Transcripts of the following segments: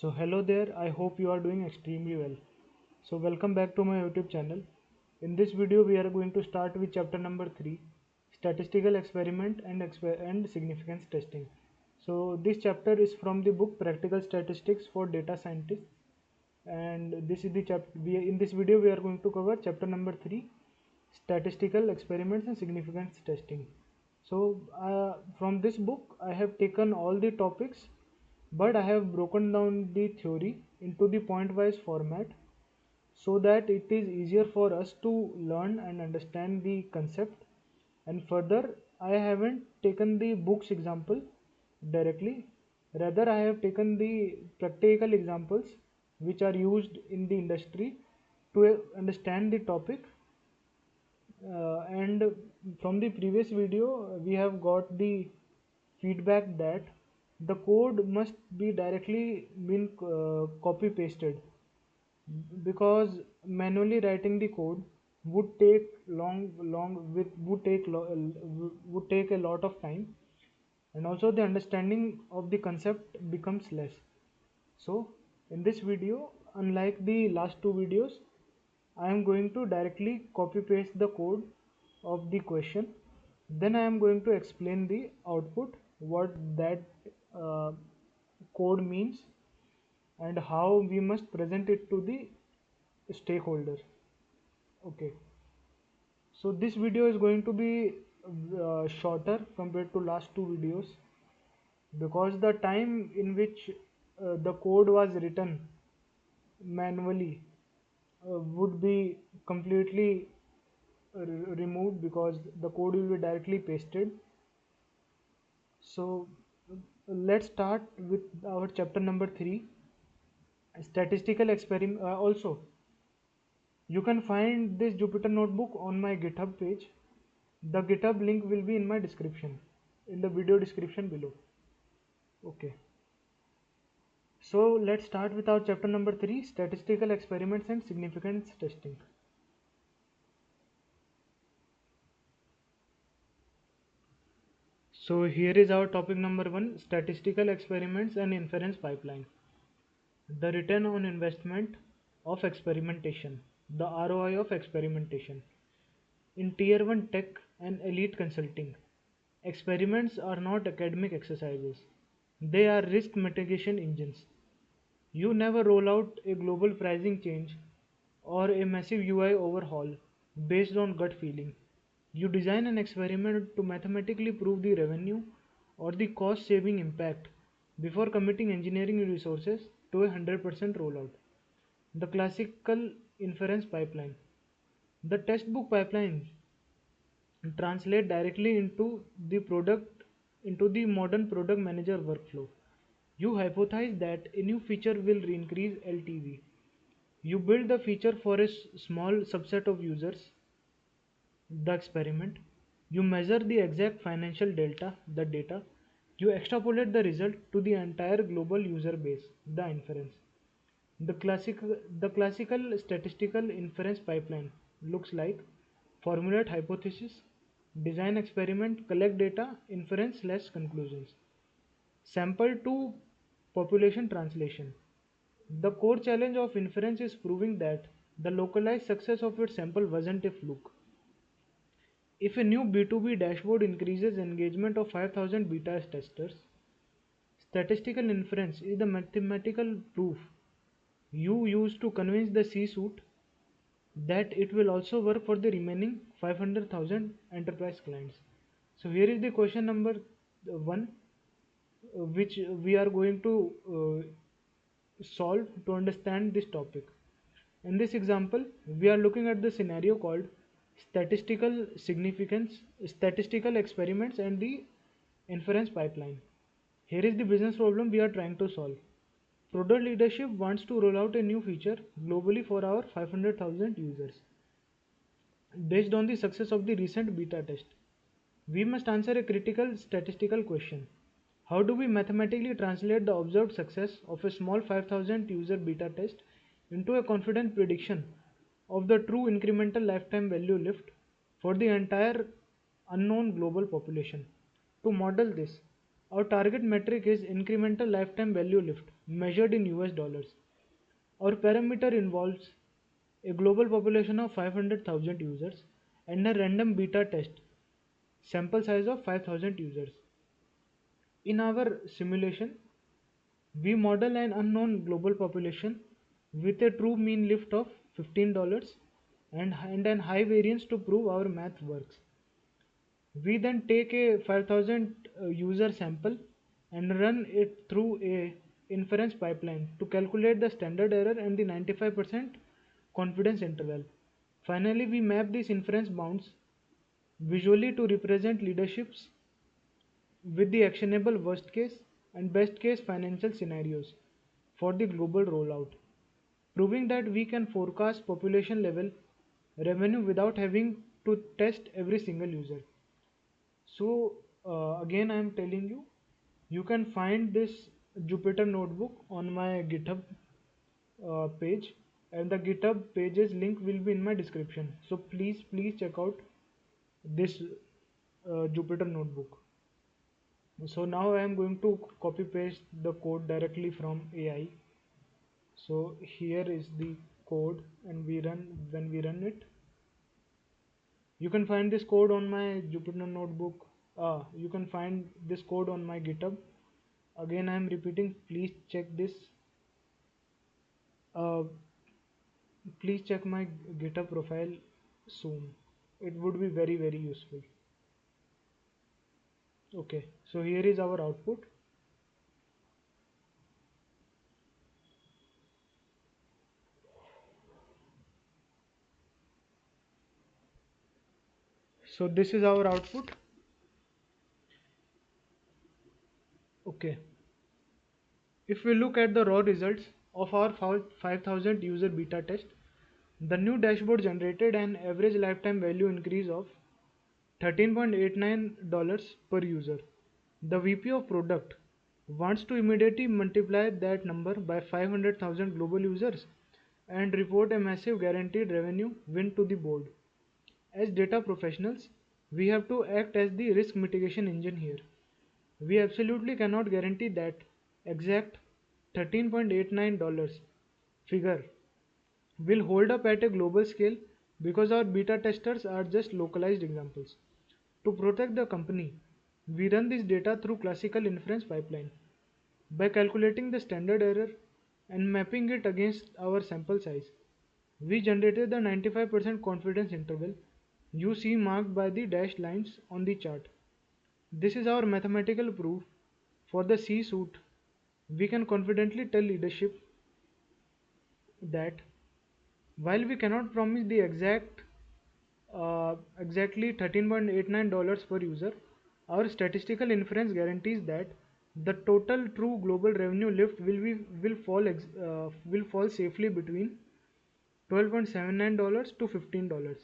So hello there, I hope you are doing extremely well. So welcome back to my YouTube channel. In this video we are going to start with chapter number 3, statistical experiment and significance testing. So this chapter is from the book Practical Statistics for Data Scientists, and this is the chapter in this video we are going to cover chapter number 3, statistical experiments and significance testing. So from this book I have taken all the topics, but I have broken down the theory into the point-wise format so that it is easier for us to learn and understand the concept. And further, I haven't taken the books example directly, rather I have taken the practical examples which are used in the industry to understand the topic. And from the previous video we have got the feedback that the code must be directly been copy pasted, because manually writing the code would take would take a lot of time, and also the understanding of the concept becomes less. So in this video, unlike the last two videos, I am going to directly copy paste the code of the question. Then I am going to explain the output, what that uh, code means, and how we must present it to the stakeholder. Okay, so this video is going to be shorter compared to last two videos, because the time in which the code was written manually would be completely removed, because the code will be directly pasted. So let's start with our chapter number 3, statistical experiment. Also, you can find this Jupyter notebook on my GitHub page. The GitHub link will be in my description, in the video description below. Okay, so let's start with our chapter number 3, statistical experiments and significance testing. So here is our topic number 1, statistical experiments and inference pipeline. The return on investment of experimentation, the ROI of experimentation. In tier 1 tech and elite consulting, experiments are not academic exercises, they are risk mitigation engines. You never roll out a global pricing change or a massive UI overhaul based on gut feeling. You design an experiment to mathematically prove the revenue or the cost saving impact before committing engineering resources to a 100% rollout. The classical inference pipeline. The textbook pipeline translate directly into the modern product manager workflow. You hypothesize that a new feature will increase LTV. You build the feature for a small subset of users, the experiment. You measure the exact financial data. You extrapolate the result to the entire global user base, the inference. The classical statistical inference pipeline looks like: formulate hypothesis, design experiment, collect data, inference less conclusions. Sample to population translation. The core challenge of inference is proving that the localized success of its sample wasn't a fluke. If a new B2B dashboard increases engagement of 5,000 beta testers, statistical inference is the mathematical proof you use to convince the C-suite that it will also work for the remaining 500,000 enterprise clients. So here is the question number 1, which we are going to solve to understand this topic. In this example, we are looking at the scenario called statistical experiments and the inference pipeline. Here is the business problem we are trying to solve. Product leadership wants to roll out a new feature globally for our 500,000 users. Based on the success of the recent beta test, we must answer a critical statistical question. How do we mathematically translate the observed success of a small 5,000 user beta test into a confident prediction of the true incremental lifetime value lift for the entire unknown global population? To model this, Our target metric is incremental lifetime value lift measured in US dollars. Our parameter involves a global population of 500,000 users and a random beta test sample size of 5,000 users. In our simulation, we model an unknown global population with a true mean lift of $15 and an high variance to prove our math works. We then take a 5,000 user sample and run it through a inference pipeline to calculate the standard error and the 95% confidence interval. Finally, we map these inference bounds visually to represent leaderships with the actionable worst case and best case financial scenarios for the global rollout, proving that we can forecast population level revenue without having to test every single user. So, again, I am telling you, you can find this Jupyter notebook on my GitHub page, and the GitHub page's link will be in my description. So, please check out this Jupyter notebook. So now I am going to copy paste the code directly from AI. So here is the code, and when we run it, you can find this code on my Jupyter notebook. You can find this code on my GitHub. Again, I am repeating, uh, please check my GitHub profile soon. It would be very useful. Okay, so here is our output. So this is our output. Okay, if we look at the raw results of our 5,000 user beta test, the new dashboard generated an average lifetime value increase of $13.89 per user. The VP of product wants to immediately multiply that number by 500,000 global users and report a massive guaranteed revenue win to the board. As data professionals, we have to act as the risk mitigation engine here. We absolutely cannot guarantee that exact $13.89 figure will hold up at a global scale because our beta testers are just localized examples. To protect the company, we run this data through classical inference pipeline. By calculating the standard error and mapping it against our sample size, we generated the 95% confidence interval you see marked by the dashed lines on the chart. This is our mathematical proof for the C-suite. We can confidently tell leadership that while we cannot promise the exactly $13.89 per user, our statistical inference guarantees that the total true global revenue lift will fall safely between $12.79 to $15,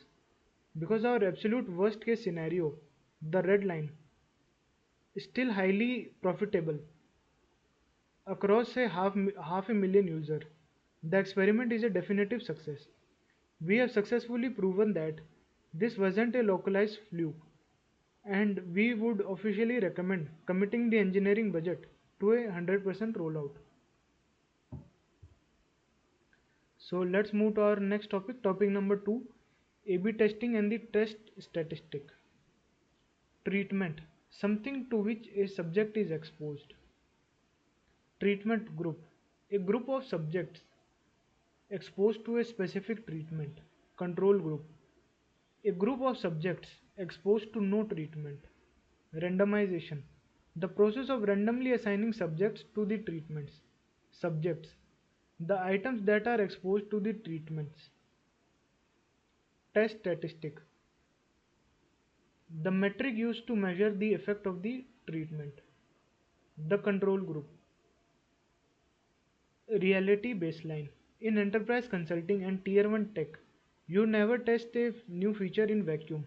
because our absolute worst case scenario, the red line, is still highly profitable across half a million users. The experiment is a definitive success. We have successfully proven that this wasn't a localized fluke, and we would officially recommend committing the engineering budget to a 100% rollout. So let's move to our next topic, topic number 2, A/B testing and the test statistic. Treatment, something to which a subject is exposed. Treatment group, a group of subjects exposed to a specific treatment. Control group, a group of subjects exposed to no treatment. Randomization, the process of randomly assigning subjects to the treatments. Subjects, the items that are exposed to the treatments. Test statistic, the metric used to measure the effect of the treatment. The control group, reality baseline. In enterprise consulting and tier 1 tech, you never test a new feature in vacuum.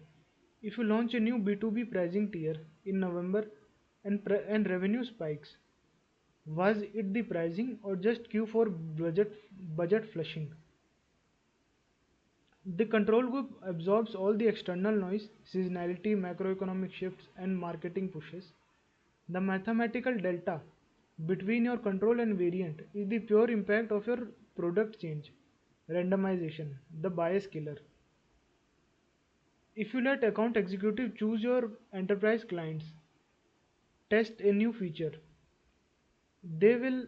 If you launch a new B2B pricing tier in November and revenue spikes, was it the pricing or just Q for budget flushing? The control group absorbs all the external noise, seasonality, macroeconomic shifts, and marketing pushes. The mathematical delta between your control and variant is the pure impact of your product change. Randomization, the bias killer. If you let account executive choose your enterprise clients, test a new feature, they will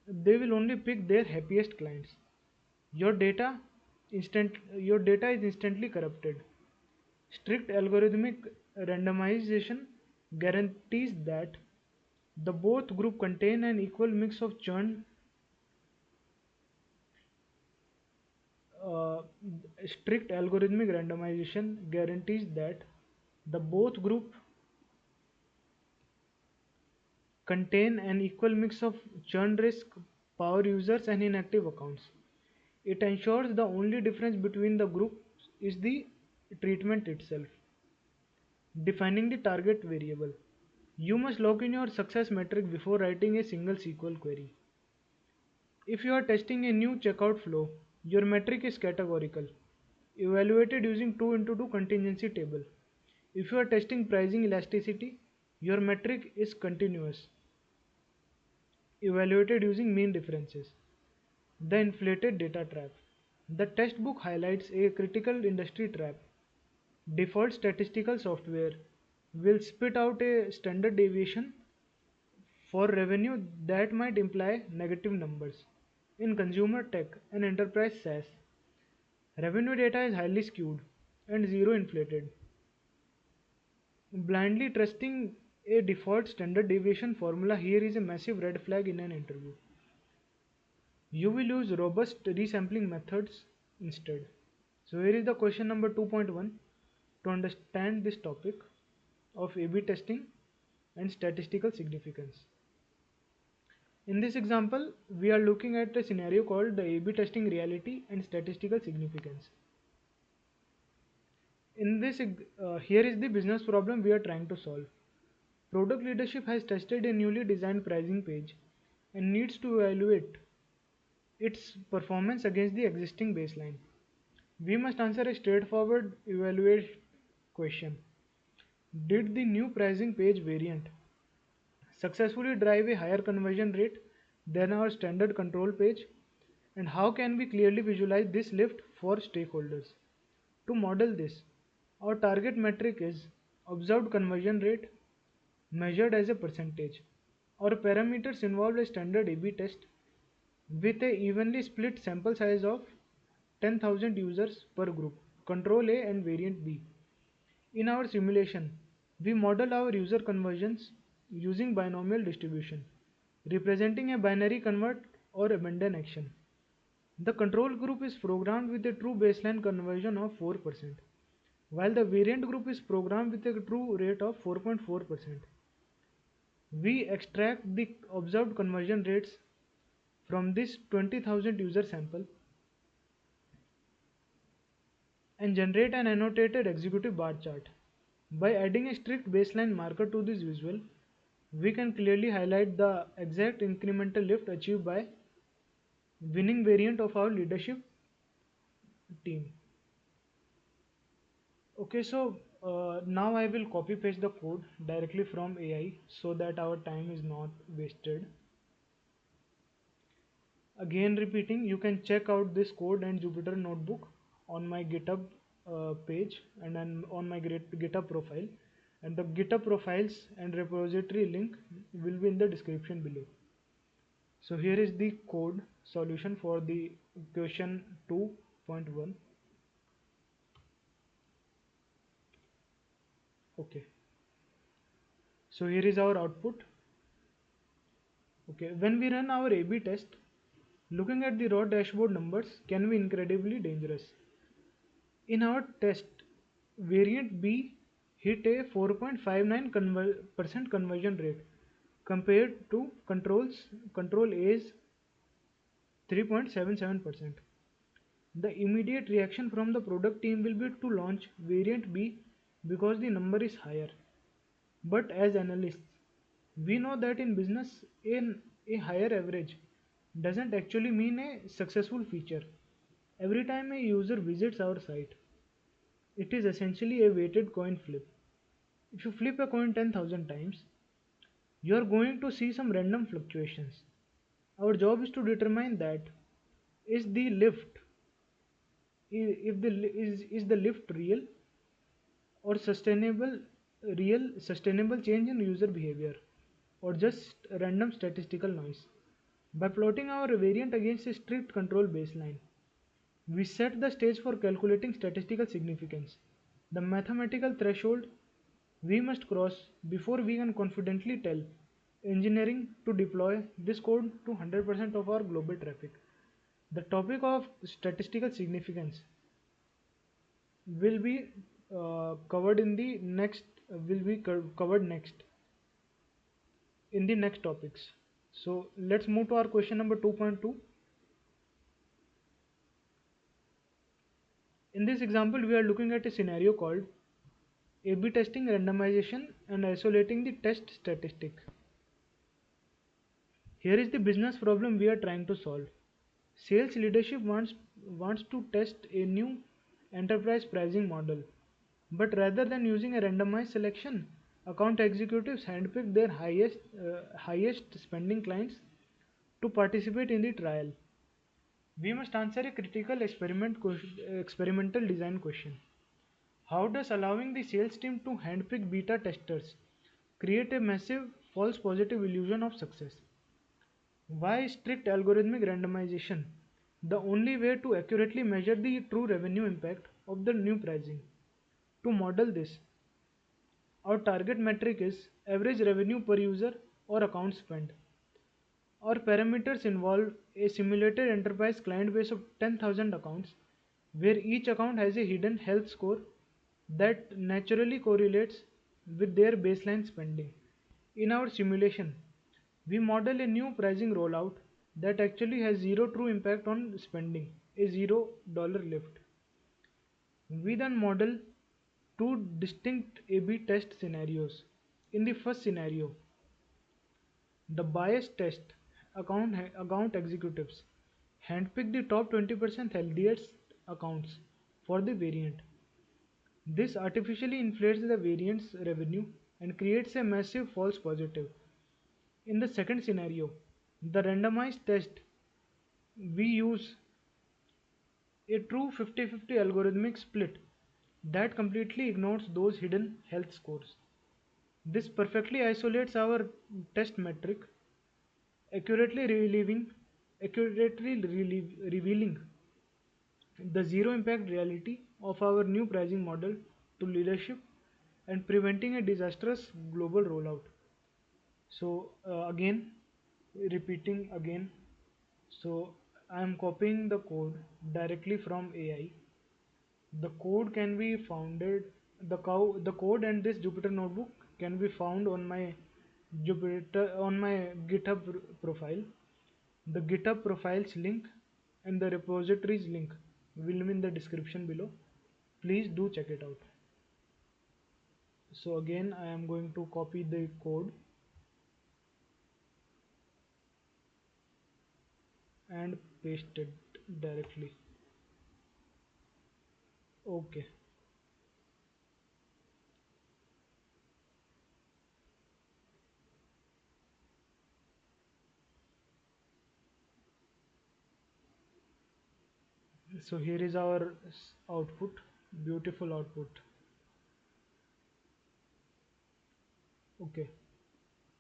they will only pick their happiest clients. Your data your data is instantly corrupted. Strict algorithmic randomization guarantees that the both group contain an equal mix of churn. uh, Strict algorithmic randomization guarantees that the both group contain an equal mix of churn risk, power users and inactive accounts. It ensures the only difference between the groups is the treatment itself. Defining the target variable. You must lock in your success metric before writing a single SQL query. If you are testing a new checkout flow, your metric is categorical, evaluated using 2 into 2 contingency table. If you are testing pricing elasticity, your metric is continuous, evaluated using mean differences. The inflated data trap. The test book highlights a critical industry trap. Default statistical software will spit out a standard deviation for revenue that might imply negative numbers. In consumer tech and enterprise SaaS, revenue data is highly skewed and zero inflated. Blindly trusting a default standard deviation formula here is a massive red flag in an interview. You will use robust resampling methods instead. So here is the question number 2.1 to understand this topic of A/B testing and statistical significance. In this example, we are looking at a scenario called the A/B testing reality and statistical significance. Here is the business problem we are trying to solve. Product leadership has tested a newly designed pricing page and needs to evaluate its performance against the existing baseline. We must answer a straightforward evaluate question. Did the new pricing page variant successfully drive a higher conversion rate than our standard control page? And how can we clearly visualize this lift for stakeholders? To model this, our target metric is observed conversion rate measured as a percentage. Our parameters involve a standard A/B test with a evenly split sample size of 10,000 users per group, control A and variant B. In our simulation, we model our user conversions using binomial distribution, representing a binary convert or abandon action. The control group is programmed with a true baseline conversion of 4%, while the variant group is programmed with a true rate of 4.4%. We extract the observed conversion rates from this 20,000 user sample and generate an annotated executive bar chart. By adding a strict baseline marker to this visual, we can clearly highlight the exact incremental lift achieved by winning variant of our leadership team. Okay, so now I will copy paste the code directly from AI so that our time is not wasted. Again repeating, you can check out this code and Jupyter notebook on my GitHub page and then on my GitHub profile, and the GitHub profiles and repository link will be in the description below. So here is the code solution for the question 2.1. Okay, so here is our output. Okay, when we run our A/B test, looking at the raw dashboard numbers can be incredibly dangerous. In our test, variant B hit a 4.59% conversion rate compared to control A's 3.77%. The immediate reaction from the product team will be to launch variant B because the number is higher. But as analysts, we know that in business, a higher average doesn't actually mean a successful feature. Every time a user visits our site, it is essentially a weighted coin flip. If you flip a coin 10,000 times, You are going to see some random fluctuations. Our job is to determine that is the lift if the is the lift or real sustainable change in user behavior, or just random statistical noise. By plotting our variant against a strict control baseline, we set the stage for calculating statistical significance, the mathematical threshold we must cross before we can confidently tell engineering to deploy this code to 100% of our global traffic. The topic of statistical significance will be covered in the next will be covered next in the next topics. So let's move to our question number 2.2. In this example, we are looking at a scenario called A/B testing randomization and isolating the test statistic. Here is the business problem we are trying to solve. Sales leadership wants to test a new enterprise pricing model, but rather than using a randomized selection, account executives handpick their highest spending clients to participate in the trial. We must answer a critical experimental design question. How does allowing the sales team to handpick beta testers create a massive false positive illusion of success? Why strict algorithmic randomization the only way to accurately measure the true revenue impact of the new pricing? To model this, our target metric is average revenue per user or account spend. Our parameters involve a simulated enterprise client base of 10,000 accounts, where each account has a hidden health score that naturally correlates with their baseline spending. In our simulation, we model a new pricing rollout that actually has zero true impact on spending, a $0 lift. We then model two distinct A/B test scenarios. In the first scenario, the bias test account executives handpick the top 20% healthiest accounts for the variant. This artificially inflates the variant's revenue and creates a massive false positive. In the second scenario, the randomized test, we use a true 50-50 algorithmic split that completely ignores those hidden health scores. This perfectly isolates our test metric, accurately relieving, revealing the zero impact reality of our new pricing model to leadership and preventing a disastrous global rollout. So again, repeating again. So I am copying the code directly from AI. The code can be the code and this Jupyter notebook can be found on my GitHub profile. The GitHub profiles link and the repositories link will be in the description below. Please do check it out. So again, I am going to copy the code and paste it directly. Okay. So here is our output, beautiful output. Okay.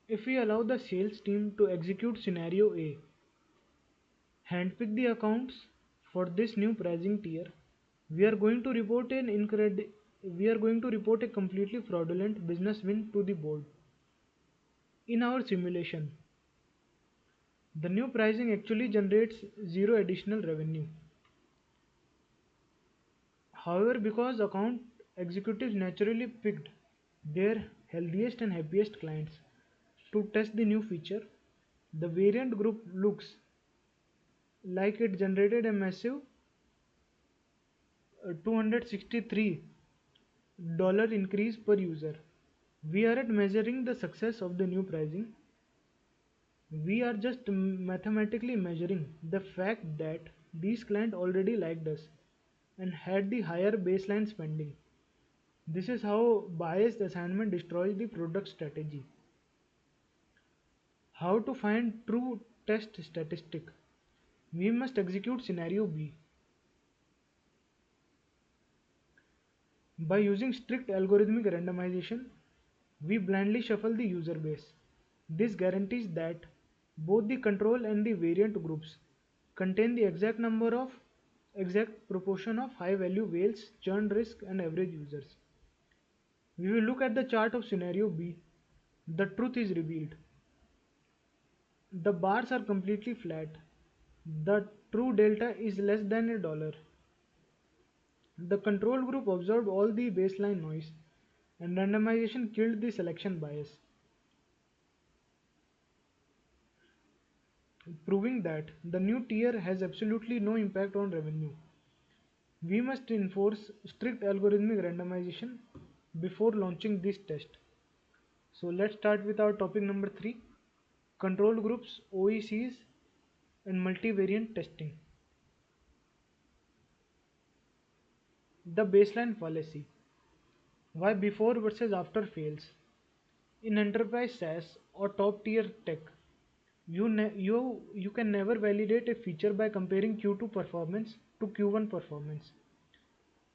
If we allow the sales team to execute scenario A, handpick the accounts for this new pricing tier, we are going to report a completely fraudulent business win to the board. In our simulation, the new pricing actually generates zero additional revenue. However, because account executives naturally picked their healthiest and happiest clients to test the new feature, the variant group looks like it generated a massive $263 increase per user. We aren't measuring the success of the new pricing. We are just mathematically measuring the fact that these clients already liked us and had the higher baseline spending. This is how biased assignment destroys the product strategy. How to find true test statistic? We must execute scenario B. By using strict algorithmic randomization, we blindly shuffle the user base. This guarantees that both the control and the variant groups contain the exact proportion of high value whales, churn risk and average users. We will look at the chart of scenario B. The truth is revealed. The bars are completely flat. The true delta is less than $1. The control group observed all the baseline noise and randomization killed the selection bias, proving that the new tier has absolutely no impact on revenue. We must enforce strict algorithmic randomization before launching this test. So let's start with our topic number 3, control groups, OECs and multivariant testing. The baseline fallacy. Why before versus after fails. In enterprise SaaS or top tier tech, you can never validate a feature by comparing Q2 performance to Q1 performance.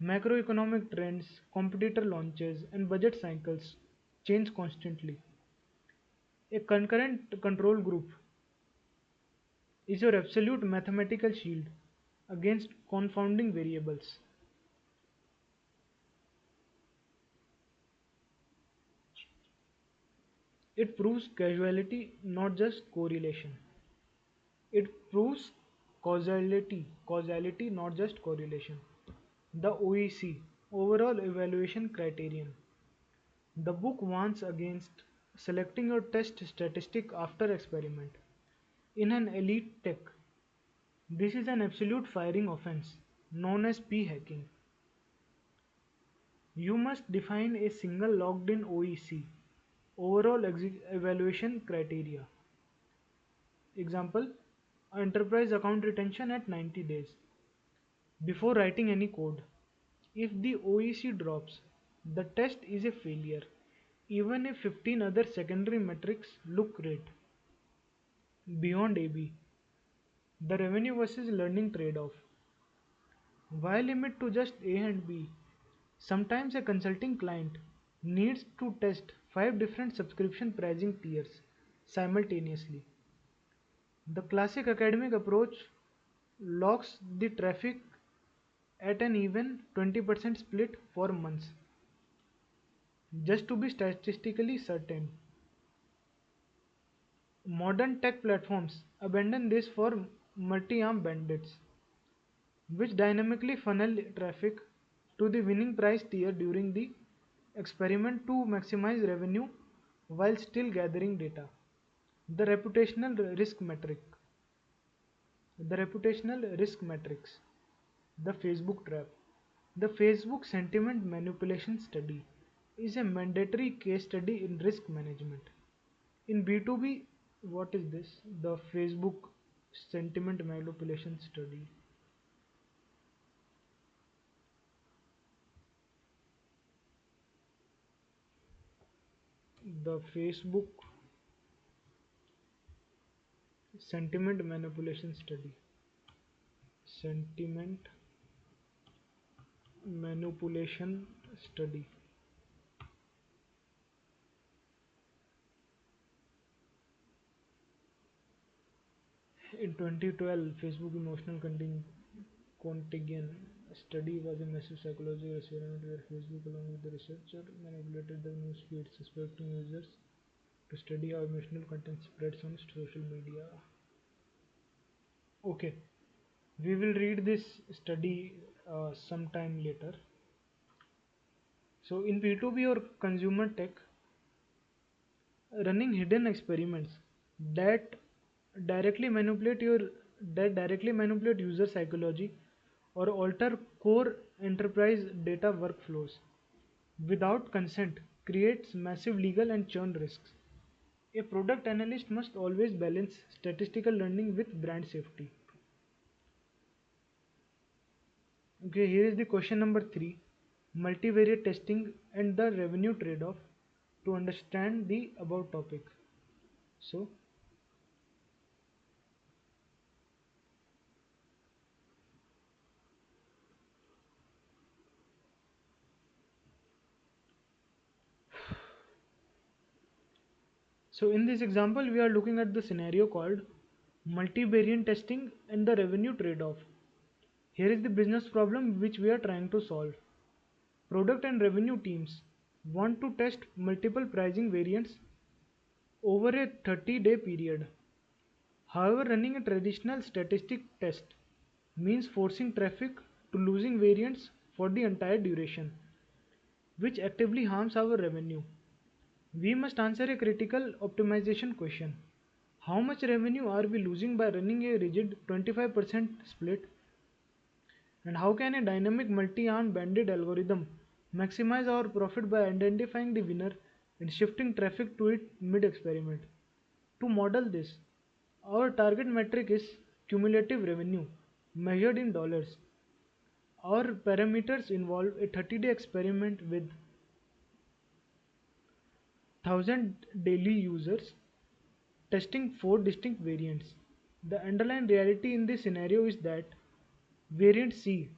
Macroeconomic trends, competitor launches, and budget cycles change constantly. A concurrent control group is your absolute mathematical shield against confounding variables. It proves causality, not just correlation. It proves causality, not just correlation. The OEC, Overall Evaluation Criterion. The book warns against selecting your test statistic after experiment. In an elite tech, this is an absolute firing offense, known as p-hacking. You must define a single logged-in OEC, Overall Evaluation Criteria. Example, enterprise account retention at 90 days. Before writing any code, if the OEC drops, the test is a failure, even if 15 other secondary metrics look great. Beyond AB, the revenue versus learning trade-off. Why limit to just A and B? Sometimes a consulting client needs to test 5 different subscription pricing tiers simultaneously. The classic academic approach locks the traffic at an even 20% split for months, just to be statistically certain. Modern tech platforms abandon this for multi-arm bandits, which dynamically funnel traffic to the winning price tier during the experiment to maximize revenue while still gathering data. The reputational risk metric. The reputational risk metrics. The Facebook trap. The Facebook sentiment manipulation study is a mandatory case study in risk management. In B2B, what is this? The Facebook sentiment manipulation study. The Facebook sentiment manipulation study. Sentiment manipulation study. In 2012, Facebook emotional contagion study was a massive psychological experiment where Facebook, along with the researcher, manipulated the news feed, suspecting users to study how emotional content spreads on social media. Okay, we will read this study sometime later. So, in B2B or consumer tech, running hidden experiments that directly manipulate your directly manipulate user psychology or alter core enterprise data workflows without consent creates massive legal and churn risks. A product analyst must always balance statistical learning with brand safety. Okay, here is the question number 3, multivariate testing and the revenue trade-off to understand the above topic. So, So in this example, we are looking at the scenario called multivariant testing and the revenue trade-off. Here is the business problem which we are trying to solve. Product and revenue teams want to test multiple pricing variants over a 30-day period. However, running a traditional statistic test means forcing traffic to losing variants for the entire duration, which actively harms our revenue. We must answer a critical optimization question. How much revenue are we losing by running a rigid 25% split? And how can a dynamic multi-arm banded algorithm maximize our profit by identifying the winner and shifting traffic to it mid-experiment? To model this, our target metric is cumulative revenue measured in dollars. Our parameters involve a 30-day experiment with 1,000 daily users testing 4 distinct variants. The underlying reality in this scenario is that variant C,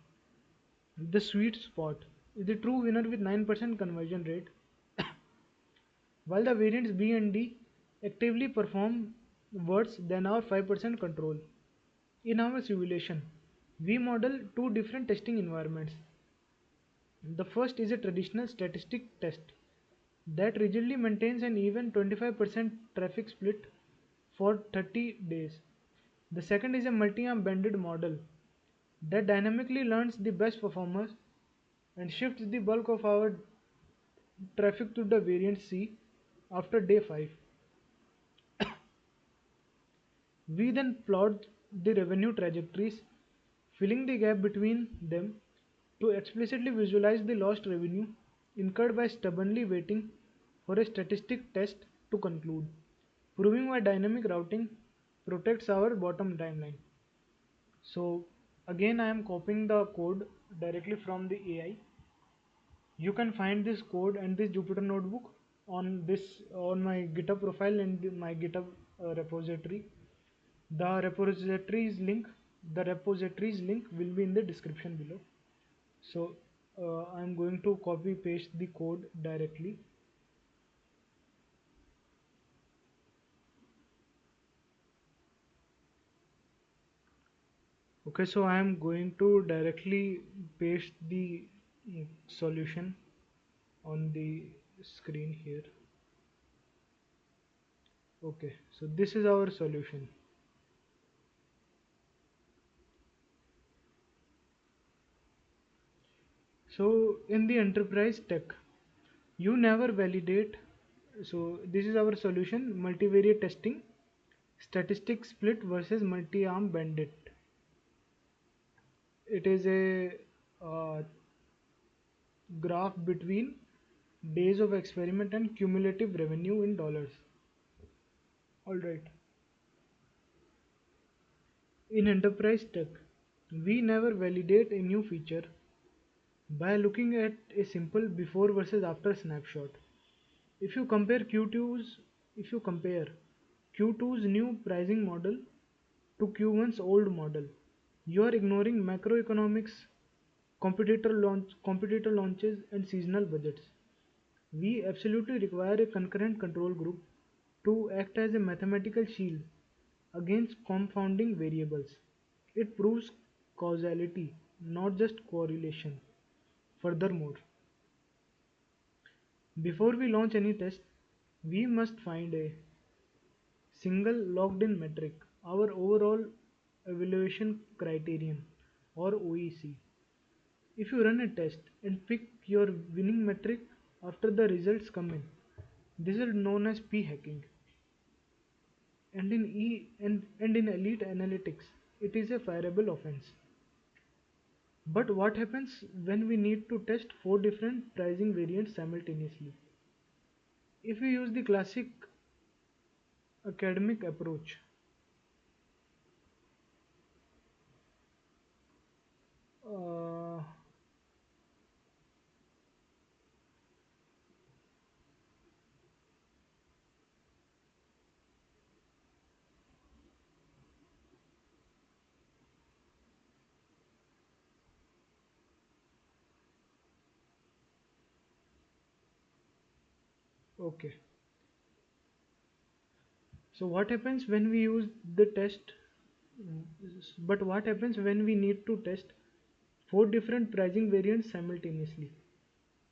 the sweet spot, is the true winner with 9% conversion rate, while the variants B and D actively perform worse than our 5% control. In our simulation, we model two different testing environments. The first is a traditional statistic test that rigidly maintains an even 25% traffic split for 30 days. The second is a multi-arm banded model that dynamically learns the best performers and shifts the bulk of our traffic to the variant C after day 5. We then plot the revenue trajectories, filling the gap between them to explicitly visualize the lost revenue incurred by stubbornly waiting for a statistic test to conclude, proving why dynamic routing protects our bottom timeline. So again I am copying the code directly from the AI. You can find this code and this Jupyter notebook on my GitHub profile and my GitHub repository. The repository's link will be in the description below. So I'm going to copy paste the code directly. Okay, so I am going to directly paste the solution on the screen here. Okay, so this is our solution. So in the enterprise tech, you never validate. So this is our solution: multivariate testing, statistic split versus multi-arm bandit. It is a graph between days of experiment and cumulative revenue in dollars. All right. In enterprise tech, we never validate a new feature by looking at a simple before versus after snapshot. If you compare Q2's if you compare Q2's new pricing model to Q1's old model, you are ignoring macroeconomics, competitor launches and seasonal budgets. We absolutely require a concurrent control group to act as a mathematical shield against confounding variables. It proves causality, not just correlation. Furthermore, before we launch any test, we must find a single locked in metric, our overall evaluation criterion or OEC. If you run a test and pick your winning metric after the results come in, this is known as p-hacking. And in elite analytics, it is a fireable offense. But what happens when we need to test 4 different pricing variants simultaneously? If we use the classic academic approach, uh, okay, So what happens when we use the test? But what happens when we need to test four different pricing variants simultaneously?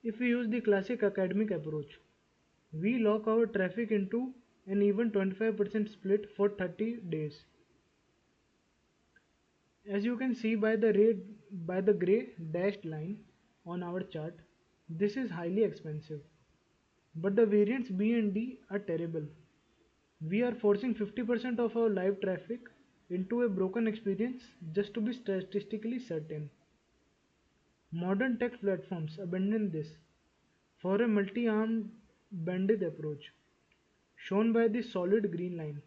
If we use the classic academic approach, we lock our traffic into an even 25% split for 30 days. As you can see by the gray dashed line on our chart, this is highly expensive. But the variants B and D are terrible. We are forcing 50% of our live traffic into a broken experience just to be statistically certain. Modern tech platforms abandon this for a multi-armed bandit approach, shown by the solid green line.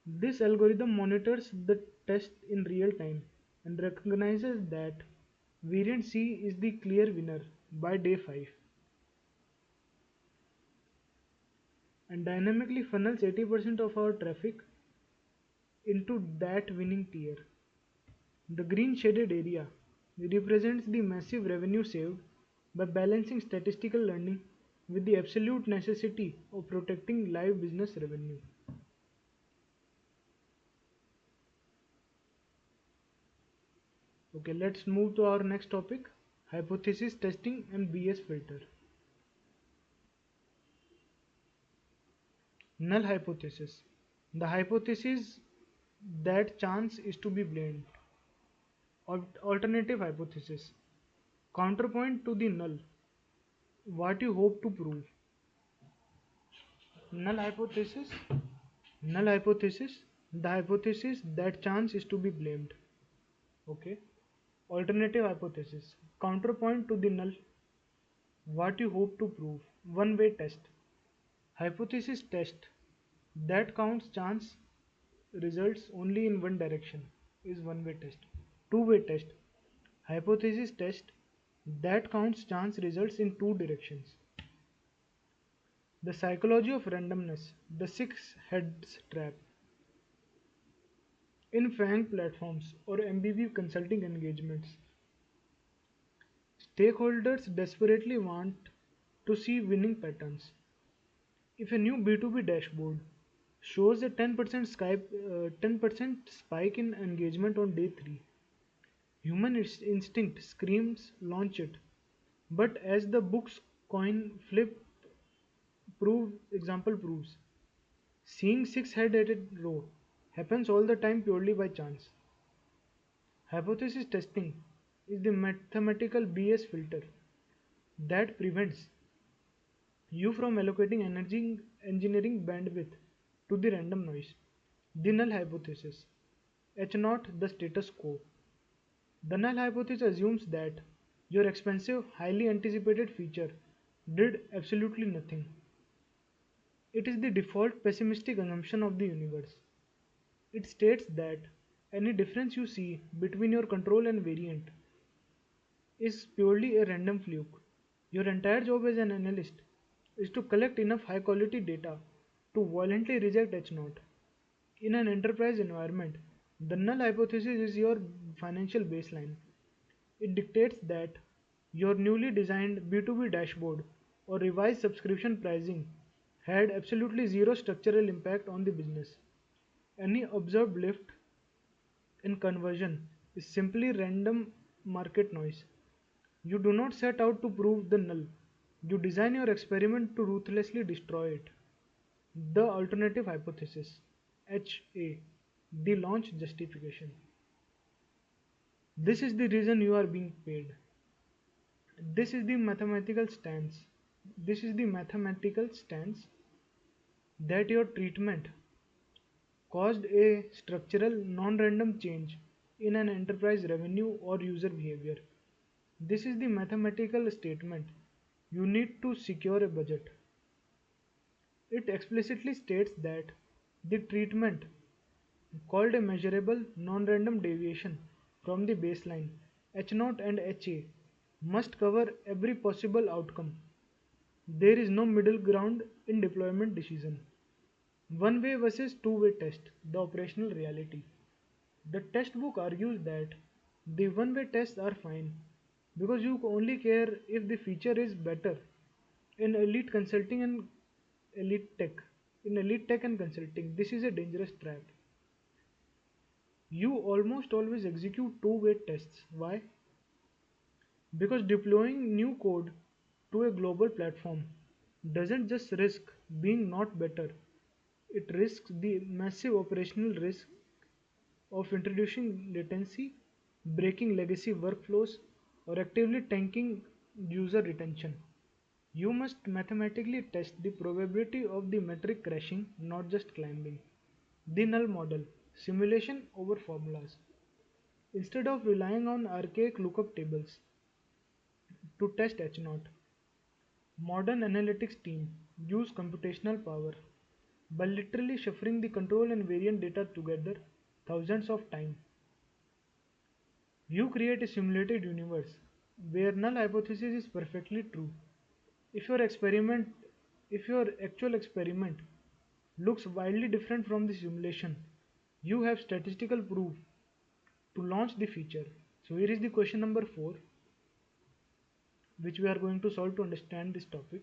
This algorithm monitors the test in real time and recognizes that variant C is the clear winner by day 5 and dynamically funnels 80% of our traffic into that winning tier. The green shaded area represents the massive revenue saved by balancing statistical learning with the absolute necessity of protecting live business revenue. Okay, let's move to our next topic, hypothesis testing and BS filter. Null hypothesis. The hypothesis that chance is to be blamed. Alternative hypothesis. Counterpoint to the null. What you hope to prove. Null hypothesis. Null hypothesis. The hypothesis that chance is to be blamed. Okay. Alternative hypothesis. Counterpoint to the null. What you hope to prove. One way test. Hypothesis test that counts chance results only in one direction is one way test. Two way test. Hypothesis test that counts chance results in two directions. The psychology of randomness, the six heads trap. In FANG platforms or MBB consulting engagements, stakeholders desperately want to see winning patterns. If a new B2B dashboard shows a 10% spike in engagement on day 3, human instinct screams launch it. But as the book's coin flip example proves, seeing six head at a row happens all the time purely by chance. Hypothesis testing is the mathematical BS filter that prevents you from allocating energy engineering bandwidth to the random noise. The null hypothesis. H naught the status quo. The null hypothesis assumes that your expensive, highly anticipated feature did absolutely nothing. It is the default pessimistic assumption of the universe. It states that any difference you see between your control and variant is purely a random fluke. Your entire job as an analyst is to collect enough high quality data to violently reject H0. In an enterprise environment, the null hypothesis is your financial baseline. It dictates that your newly designed B2B dashboard or revised subscription pricing had absolutely zero structural impact on the business. Any observed lift in conversion is simply random market noise. You do not set out to prove the null. You design your experiment to ruthlessly destroy it. The alternative hypothesis HA, the launch justification. This is the reason you are being paid. This is the mathematical stance. This is the mathematical stance that your treatment caused a structural non-random change in an enterprise revenue or user behavior. This is the mathematical statement. You need to secure a budget. It explicitly states that the treatment called a measurable non-random deviation from the baseline H0 and HA must cover every possible outcome. There is no middle ground in deployment decision. One way versus two-way test, the operational reality. The test book argues that the one-way tests are fine because you only care if the feature is better in elite consulting and elite tech. In elite tech and consulting, this is a dangerous trap. You almost always execute two-way tests. Why? Because deploying new code to a global platform doesn't just risk being not better, it risks the massive operational risk of introducing latency, breaking legacy workflows, or actively tanking user retention. You must mathematically test the probability of the metric crashing, not just climbing. The null model, simulation over formulas. Instead of relying on archaic lookup tables to test H0, modern analytics teams use computational power by literally shuffling the control and variant data together thousands of times. You create a simulated universe where null hypothesis is perfectly true. If your experiment, if your actual experiment looks wildly different from the simulation, you have statistical proof to launch the feature. So here is the question number 4, which we are going to solve to understand this topic.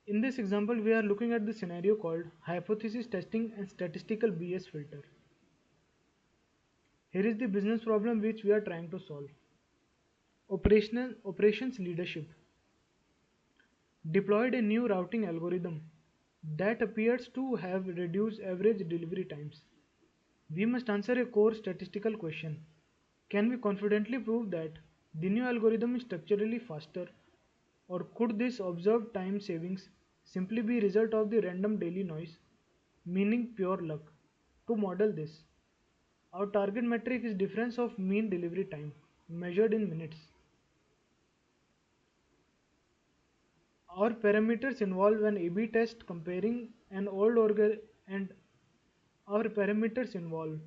In this example, we are looking at the scenario called hypothesis testing and statistical BS filter. Here is the business problem which we are trying to solve. Operations leadership deployed a new routing algorithm that appears to have reduced average delivery times. We must answer a core statistical question. Can we confidently prove that the new algorithm is structurally faster, or could this observed time savings simply be result of the random daily noise, meaning pure luck? To model this, our target metric is difference of mean delivery time measured in minutes. Our parameters involve an A/B test comparing an old and our parameters involve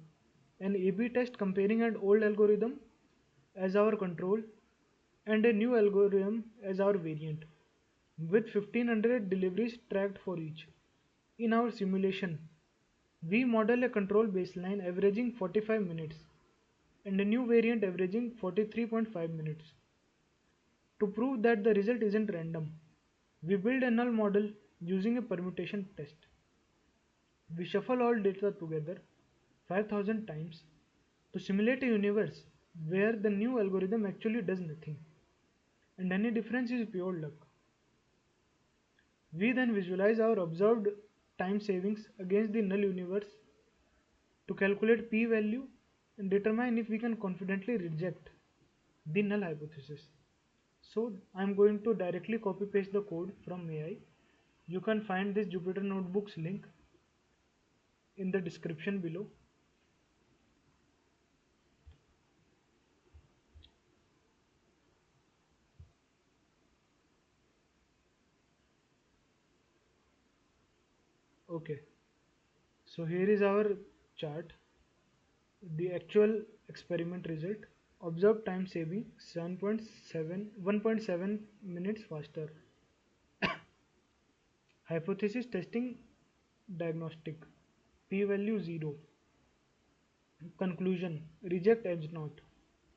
an A/B test comparing an old algorithm as our control and a new algorithm as our variant, with 1500 deliveries tracked for each. In our simulation, we model a control baseline averaging 45 minutes and a new variant averaging 43.5 minutes. To prove that the result isn't random, we build a null model using a permutation test. We shuffle all data together 5000 times to simulate a universe where the new algorithm actually does nothing and any difference is pure luck. We then visualize our observed time savings against the null universe to calculate p-value and determine if we can confidently reject the null hypothesis. So I'm going to directly copy paste the code from AI. You can find this Jupyter Notebooks link in the description below. Okay, so here is our chart. The actual experiment result. Observed time saving 7.7 1.7 minutes faster. Hypothesis testing diagnostic. P-value 0. Conclusion. Reject edge knot.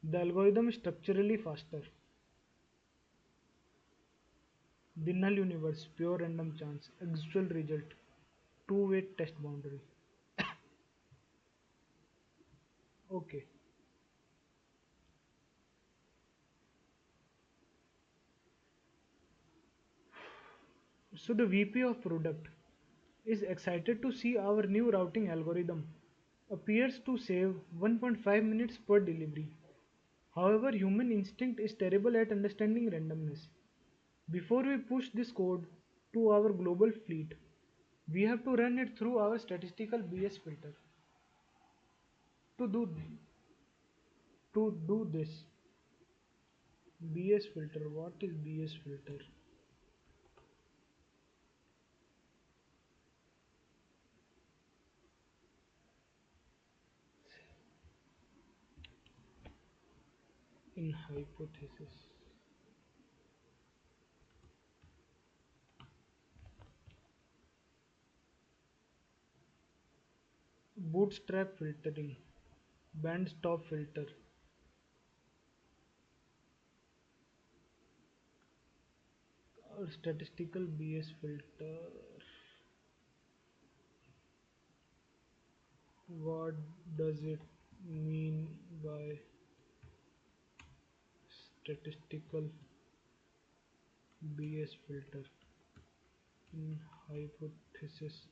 The algorithm is structurally faster. The null universe. Pure random chance. Actual result. Two-way test boundary. Okay. So the VP of product is excited to see our new routing algorithm appears to save 1.5 minutes per delivery. However, human instinct is terrible at understanding randomness. Before we push this code to our global fleet, we have to run it through our statistical BS filter. To do this, BS filter. What is BS filter? In hypothesis. Bootstrap filtering, band stop filter. or statistical BS filter. What does it mean by statistical BS filter in hypothesis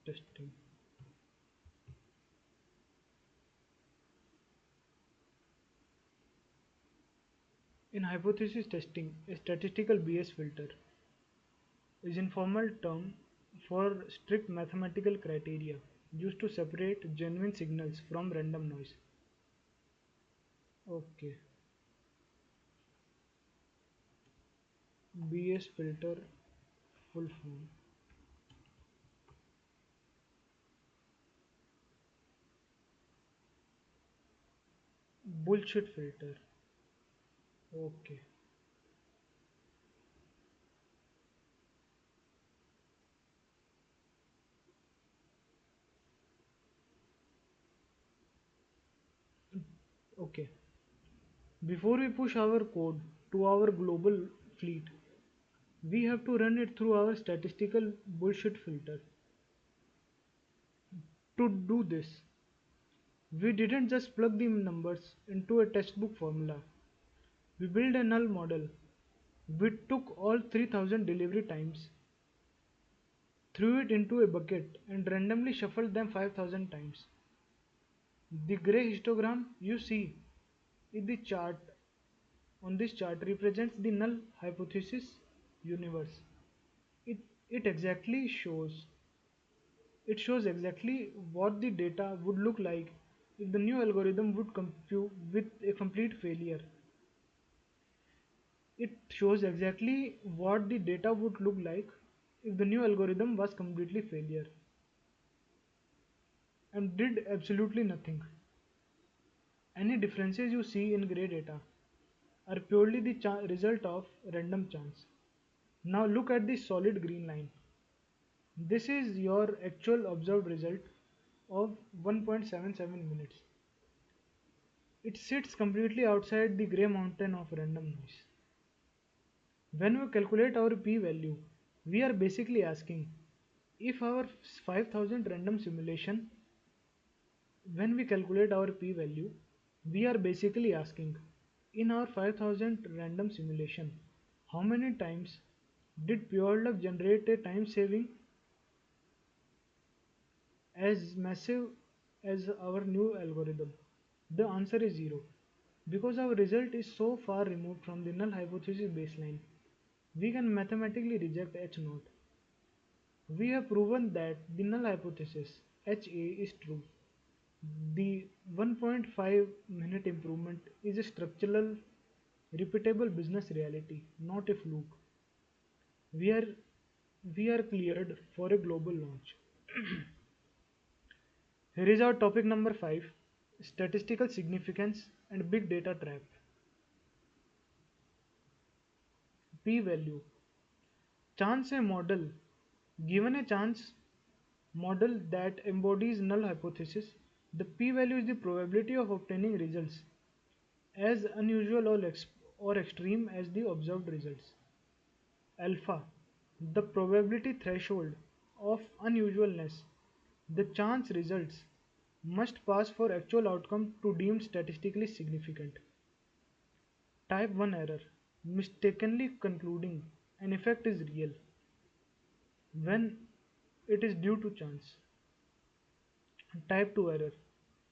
testing? In hypothesis testing, a statistical BS filter is informal term for strict mathematical criteria used to separate genuine signals from random noise. Okay, BS filter full form. Bullshit filter. Okay, okay. Before we push our code to our global fleet, we have to run it through our statistical bullshit filter. To do this, we didn't just plug the numbers into a textbook formula. We built a null model. We took all 3000 delivery times, threw it into a bucket, and randomly shuffled them 5000 times. The gray histogram you see in the chart on this chart represents the null hypothesis universe. It, it exactly shows it shows exactly what the data would look like if the new algorithm would compute with a complete failure. It shows exactly what the data would look like if the new algorithm was completely failure and did absolutely nothing. Any differences you see in gray data are purely the result of random chance. Now look at the solid green line. This is your actual observed result of 1.77 minutes. It sits completely outside the grey mountain of random noise. When we calculate our p-value, we are basically asking if our 5000 random simulation, when we calculate our p-value, we are basically asking in our 5000 random simulation, how many times did pure luck generate a time saving as massive as our new algorithm? The answer is 0. Because our result is so far removed from the null hypothesis baseline, we can mathematically reject H naught. We have proven that the null hypothesis HA is true. The 1.5 minute improvement is a structural, repeatable business reality, not a fluke. We are we are cleared for a global launch. Here is our topic number 5, statistical significance and big data trap. P value. Chance a model. Given a chance model that embodies null hypothesis, the p-value is the probability of obtaining results as unusual or extreme as the observed results. Alpha, the probability threshold of unusualness. The chance results must pass for actual outcome to deemed statistically significant. Type 1 error, mistakenly concluding an effect is real when it is due to chance. Type 2 error,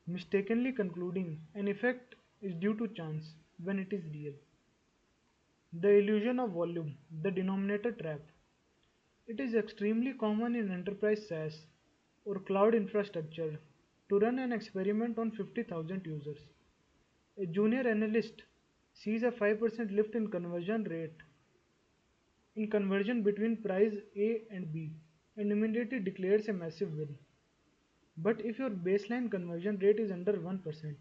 mistakenly concluding an effect is due to chance when it is real. The illusion of volume, the denominator trap. It is extremely common in enterprise SaaS or cloud infrastructure to run an experiment on 50,000 users. A junior analyst sees a 5% lift in conversion between price A and B and immediately declares a massive win. But if your baseline conversion rate is under 1%,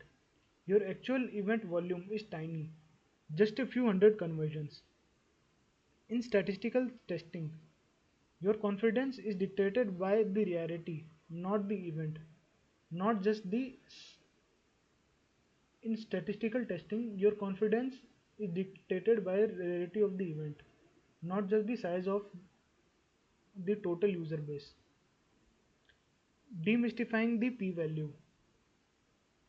your actual event volume is tiny, just a few hundred conversions. In statistical testing, your confidence is dictated by the rarity, not the event, not just the. In statistical testing, your confidence is dictated by rarity of the event, not just the size of the total user base. Demystifying the p-value.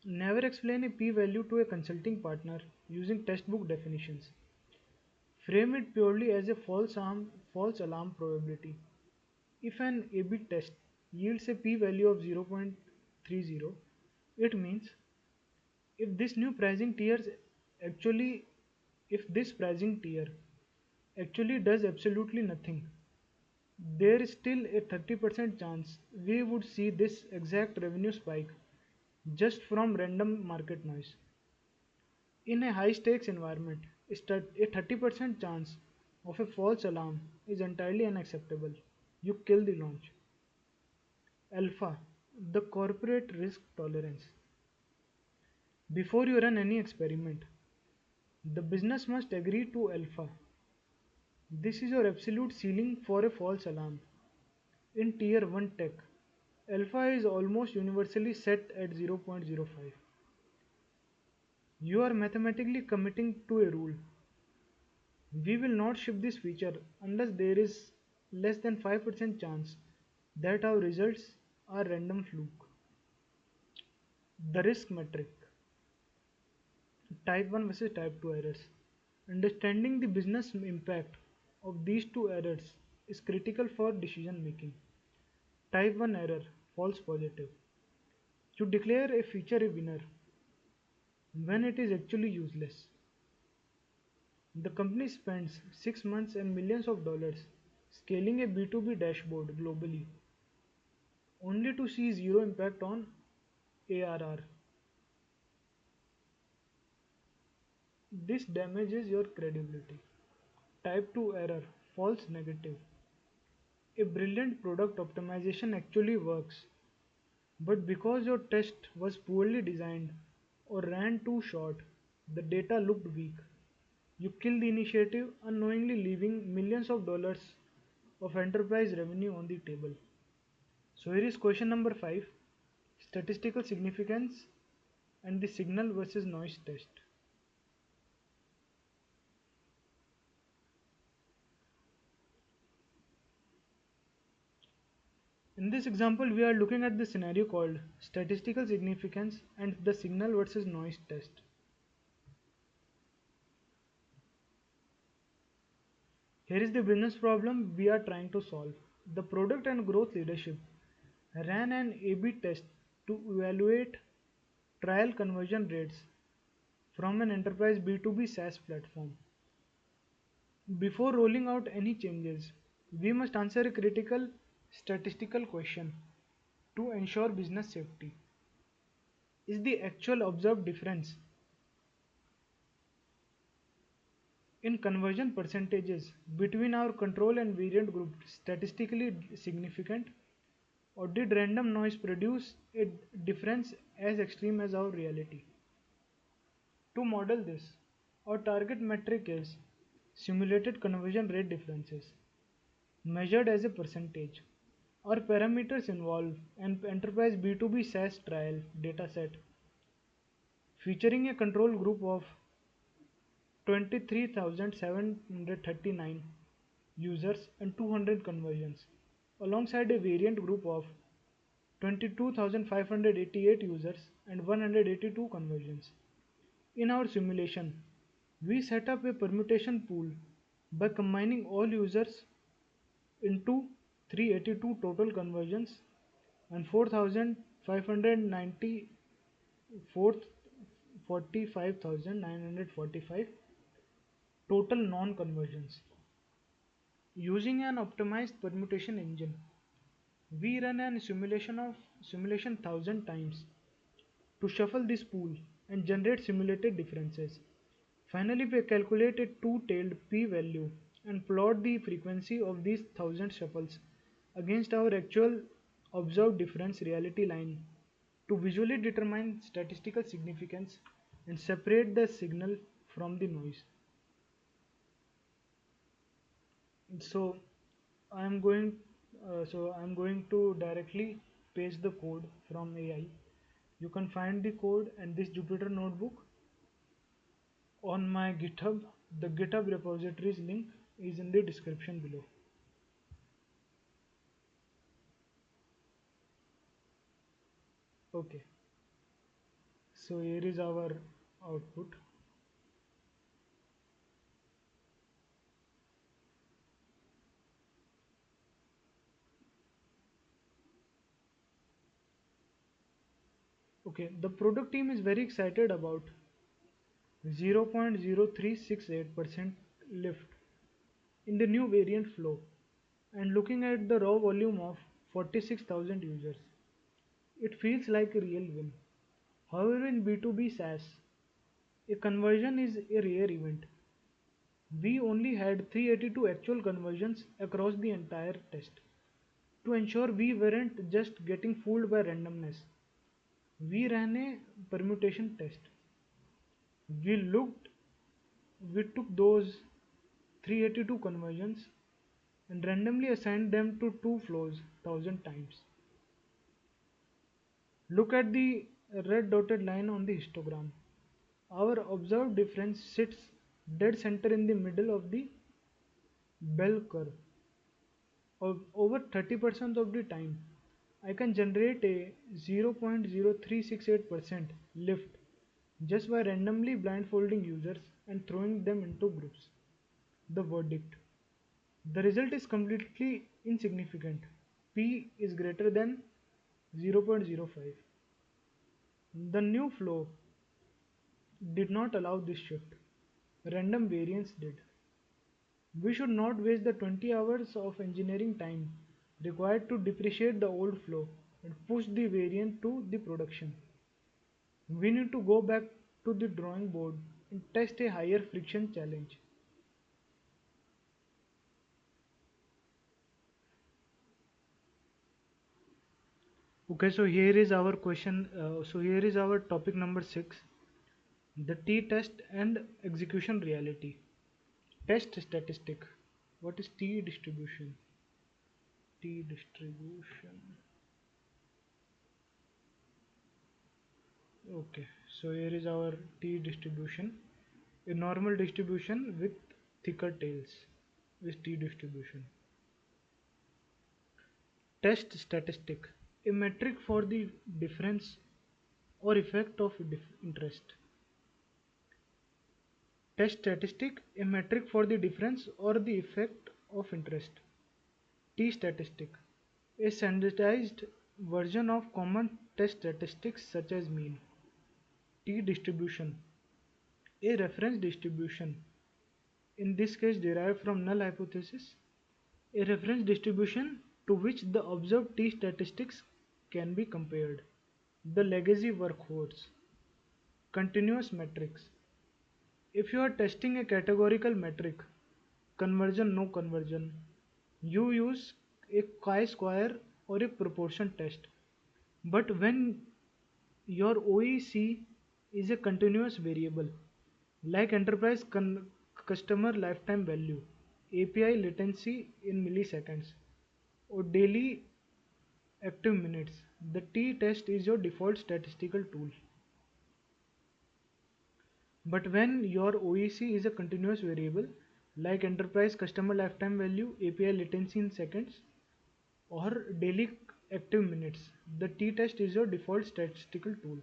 Never explain a p-value to a consulting partner using textbook definitions. Frame it purely as a false alarm probability. If an A/B test yields a p-value of 0.30, it means if this new pricing tiers actually if this pricing tier actually does absolutely nothing, there is still a 30% chance we would see this exact revenue spike just from random market noise. In a high stakes environment, a 30% chance of a false alarm is entirely unacceptable. You kill the launch. Alpha, the corporate risk tolerance. Before you run any experiment, the business must agree to alpha. This is your absolute ceiling for a false alarm. In tier 1 tech, alpha is almost universally set at 0.05. You are mathematically committing to a rule. We will not ship this feature unless there is less than 5% chance that our results are random fluke. The risk metric. Type 1 versus type 2 errors. Understanding the business impact of these two errors is critical for decision making. Type 1 error, false positive. You declare a feature a winner when it is actually useless. The company spends 6 months and millions of dollars scaling a B2B dashboard globally only to see zero impact on ARR. This damages your credibility. Type 2 error, false negative. A brilliant product optimization actually works, but because your test was poorly designed or ran too short, the data looked weak. You kill the initiative, unknowingly leaving millions of dollars of enterprise revenue on the table. So here is question number 5, statistical significance and the signal versus noise test. In this example, we are looking at the scenario called statistical significance and the signal versus noise test. Here is the business problem we are trying to solve. The product and growth leadership ran an A/B test to evaluate trial conversion rates from an enterprise B2B SaaS platform. Before rolling out any changes, we must answer a critical statistical question to ensure business safety. Is the actual observed difference in conversion percentages between our control and variant group statistically significant, or did random noise produce a difference as extreme as our reality? To model this, our target metric is simulated conversion rate differences measured as a percentage. Our parameters involve an enterprise B2B SaaS trial dataset featuring a control group of 23,739 users and 200 conversions, alongside a variant group of 22,588 users and 182 conversions. In our simulation, we set up a permutation pool by combining all users into 382 total conversions and 4,590 45,945 total non-conversions. Using an optimized permutation engine, we run an simulation 1000 times to shuffle this pool and generate simulated differences. Finally, we calculate a two-tailed p-value and plot the frequency of these 1000 shuffles against our actual observed difference reality line to visually determine statistical significance and separate the signal from the noise. So I'm going to directly paste the code from AI. You can find the code and this Jupyter notebook on my GitHub, the GitHub repositories link. is in the description below. Okay, so here is our output. Okay, the product team is very excited about 0.0368% lift in the new variant flow, and looking at the raw volume of 46,000 users, it feels like a real win. However, in B2B SaaS, a conversion is a rare event. We only had 382 actual conversions across the entire test. To ensure we weren't just getting fooled by randomness, we ran a permutation test. We looked, we took those 382 conversions and randomly assigned them to two flows 1000 times. Look at the red dotted line on the histogram. Our observed difference sits dead center in the middle of the bell curve. Over 30% of the time, I can generate a 0.0368% lift just by randomly blindfolding users and throwing them into groups. The verdict: the result is completely insignificant. P is greater than 0.05. The new flow did not allow this shift. Random variants did. We should not waste the 20 hours of engineering time required to depreciate the old flow and push the variant to the production. We need to go back to the drawing board and test a higher friction challenge. Okay, so here is our question. Here is our topic number 6, the T test and execution reality. Test statistic. What is T distribution? T distribution. Okay, so here is our T distribution. A normal distribution with thicker tails is T distribution. Test statistic. A metric for the difference or effect of interest. Test statistic. A metric for the difference or the effect of interest. T statistic. A standardized version of common test statistics such as mean. T distribution. A reference distribution, in this case derived from null hypothesis, a reference distribution to which the observed T statistics can be compared. The legacy workhorse. Continuous metrics. If you are testing a categorical metric, conversion no conversion, you use a chi-square or a proportion test. But when your OEC is a continuous variable, like enterprise customer lifetime value, API latency in milliseconds, or daily active minutes, the t-test is your default statistical tool. But when your OEC is a continuous variable, like enterprise customer lifetime value, API latency in seconds, or daily active minutes, the t-test is your default statistical tool.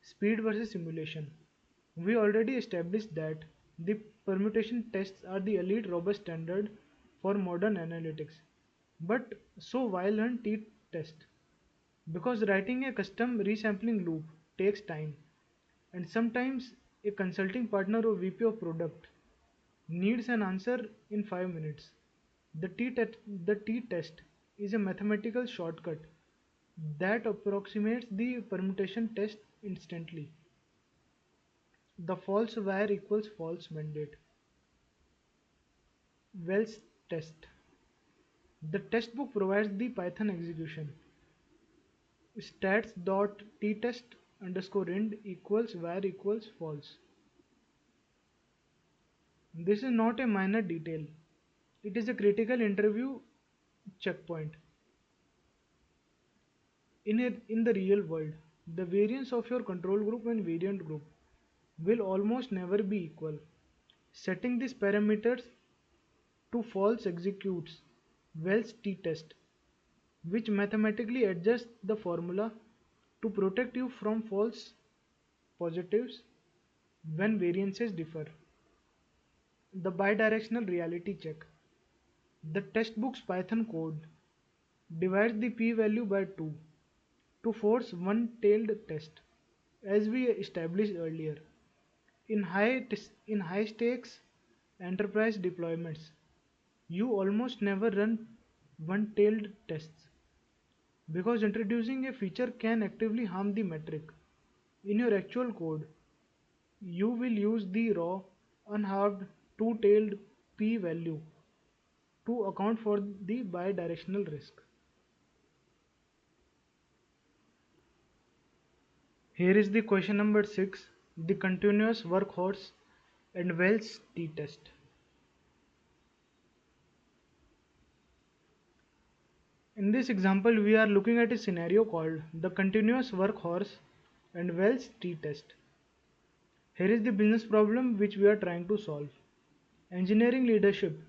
Speed versus simulation. We already established that the permutation tests are the elite robust standard for modern analytics. But so why learn t-test? Because writing a custom resampling loop takes time, and sometimes a consulting partner or VP of product needs an answer in 5 minutes. The t-test is a mathematical shortcut that approximates the permutation test instantly. The false wire equals false mandate. Wells test. The test book provides the Python execution. Stats.tTest underscore end equals wire equals false. This is not a minor detail. It is a critical interview checkpoint. In the real world, the variance of your control group and variant group will almost never be equal. Setting these parameters to false executes Wells t-test, which mathematically adjusts the formula to protect you from false positives when variances differ. The bidirectional reality check. The textbook's Python code divides the p-value by 2 to force one-tailed test, as we established earlier. In high stakes enterprise deployments, you almost never run one-tailed tests because introducing a feature can actively harm the metric. In your actual code, you will use the raw, unhalved, two-tailed p-value to account for the bidirectional risk. Here is the question number 6, the continuous workhorse and Wells t-test. In this example, we are looking at a scenario called the continuous workhorse and Wells t-test. Here is the business problem which we are trying to solve. Engineering leadership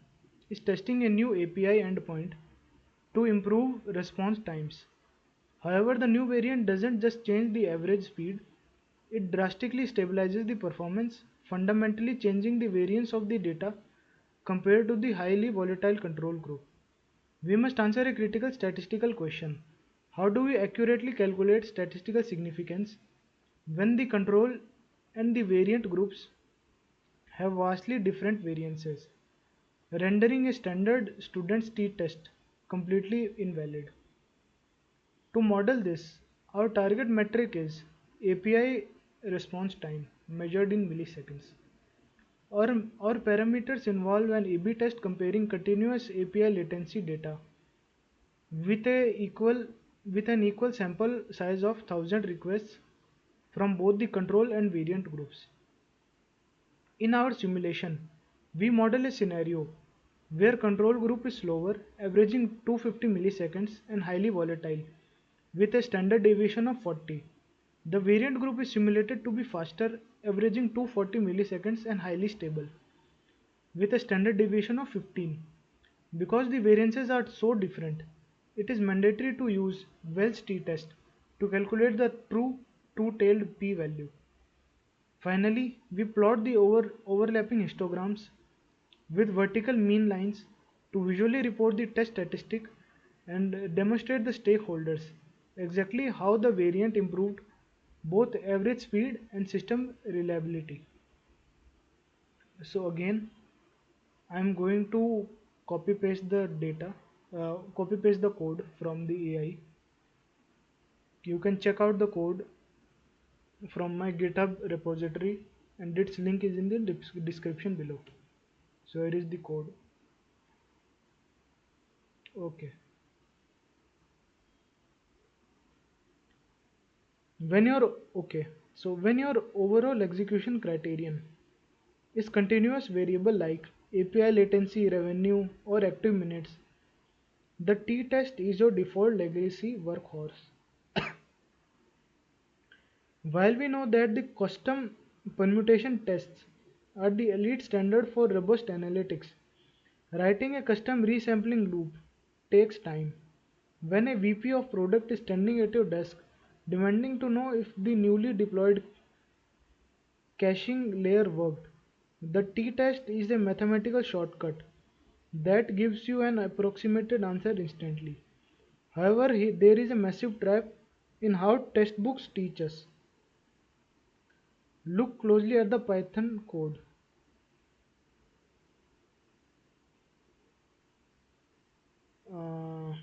is testing a new API endpoint to improve response times. However, the new variant doesn't just change the average speed, it drastically stabilizes the performance, fundamentally changing the variance of the data compared to the highly volatile control group. We must answer a critical statistical question. How do we accurately calculate statistical significance when the control and the variant groups have vastly different variances, rendering a standard student's t-test completely invalid? To model this, our target metric is API response time measured in milliseconds. Our parameters involve an A/B test comparing continuous API latency data with a equal with an equal sample size of 1000 requests from both the control and variant groups. In our simulation, we model a scenario where control group is slower, averaging 250 milliseconds and highly volatile, with a standard deviation of 40. The variant group is simulated to be faster, averaging 240 milliseconds and highly stable, with a standard deviation of 15. Because the variances are so different, it is mandatory to use Wells t-test to calculate the true two-tailed p-value. Finally, we plot the overlapping histograms with vertical mean lines to visually report the test statistic and demonstrate the stakeholders exactly how the variant improved both average speed and system reliability. So again, I am going to copy paste the code from the AI. You can check out the code from my GitHub repository, and its link is in the description below. So here is the code. Okay. When your overall execution criterion is continuous variable like API latency, revenue, or active minutes, the t-test is your default legacy workhorse. While we know that the custom permutation tests are the elite standard for robust analytics, writing a custom resampling loop takes time. When a VP of product is standing at your desk demanding to know if the newly deployed caching layer worked, the t-test is a mathematical shortcut that gives you an approximated answer instantly. However, there is a massive trap in how textbooks teach us. Look closely at the Python code. Uh,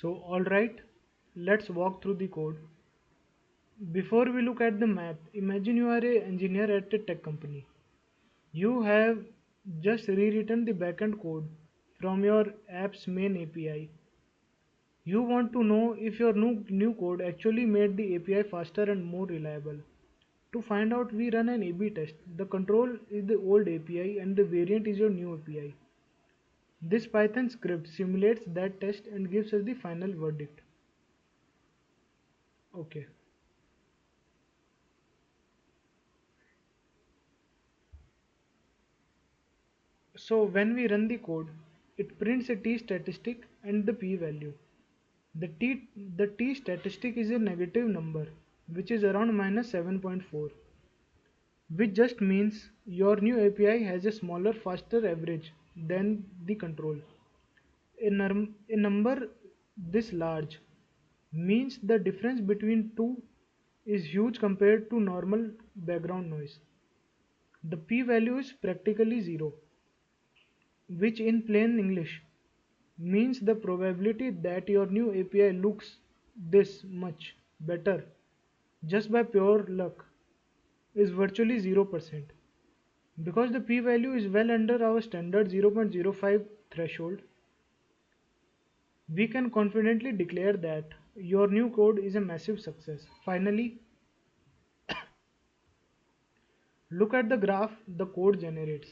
Alright, let's walk through the code. Before we look at the map, imagine you are an engineer at a tech company. You have just rewritten the backend code from your app's main API. You want to know if your new code actually made the API faster and more reliable. To find out, we run an A/B test. The control is the old API and the variant is your new API. This Python script simulates that test and gives us the final verdict. Okay. So when we run the code, it prints a t statistic and the p value. The t statistic is a negative number, which is around minus 7.4, which just means your new API has a smaller, faster average than the control. A number this large means the difference between two is huge compared to normal background noise. The p-value is practically zero, which in plain English means the probability that your new API looks this much better just by pure luck is virtually 0%. Because the p-value is well under our standard 0.05 threshold, we can confidently declare that your new code is a massive success. Finally, look at the graph the code generates,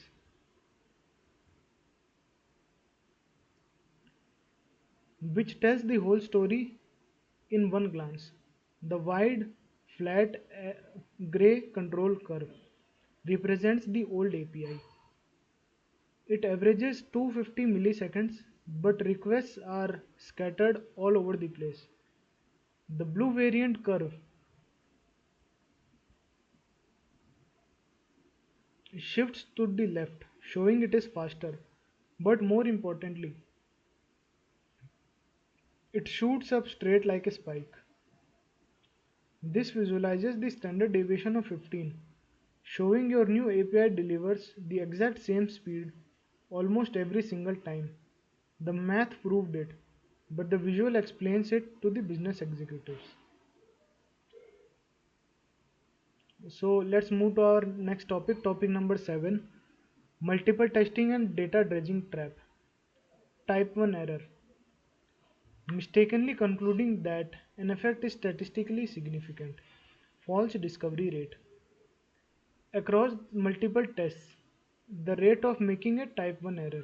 which tells the whole story in one glance. The wide, flat, gray control curve represents the old API. It averages 250 milliseconds, but requests are scattered all over the place. The blue variant curve shifts to the left, showing it is faster, but more importantly, it shoots up straight like a spike. This visualizes the standard deviation of 15, showing your new API delivers the exact same speed almost every single time. The math proved it, but the visual explains it to the business executives. So let's move to our next topic, topic number 7, multiple testing and data dredging trap. Type 1 error. Mistakenly concluding that an effect is statistically significant. False discovery rate. Across multiple tests, the rate of making a type 1 error.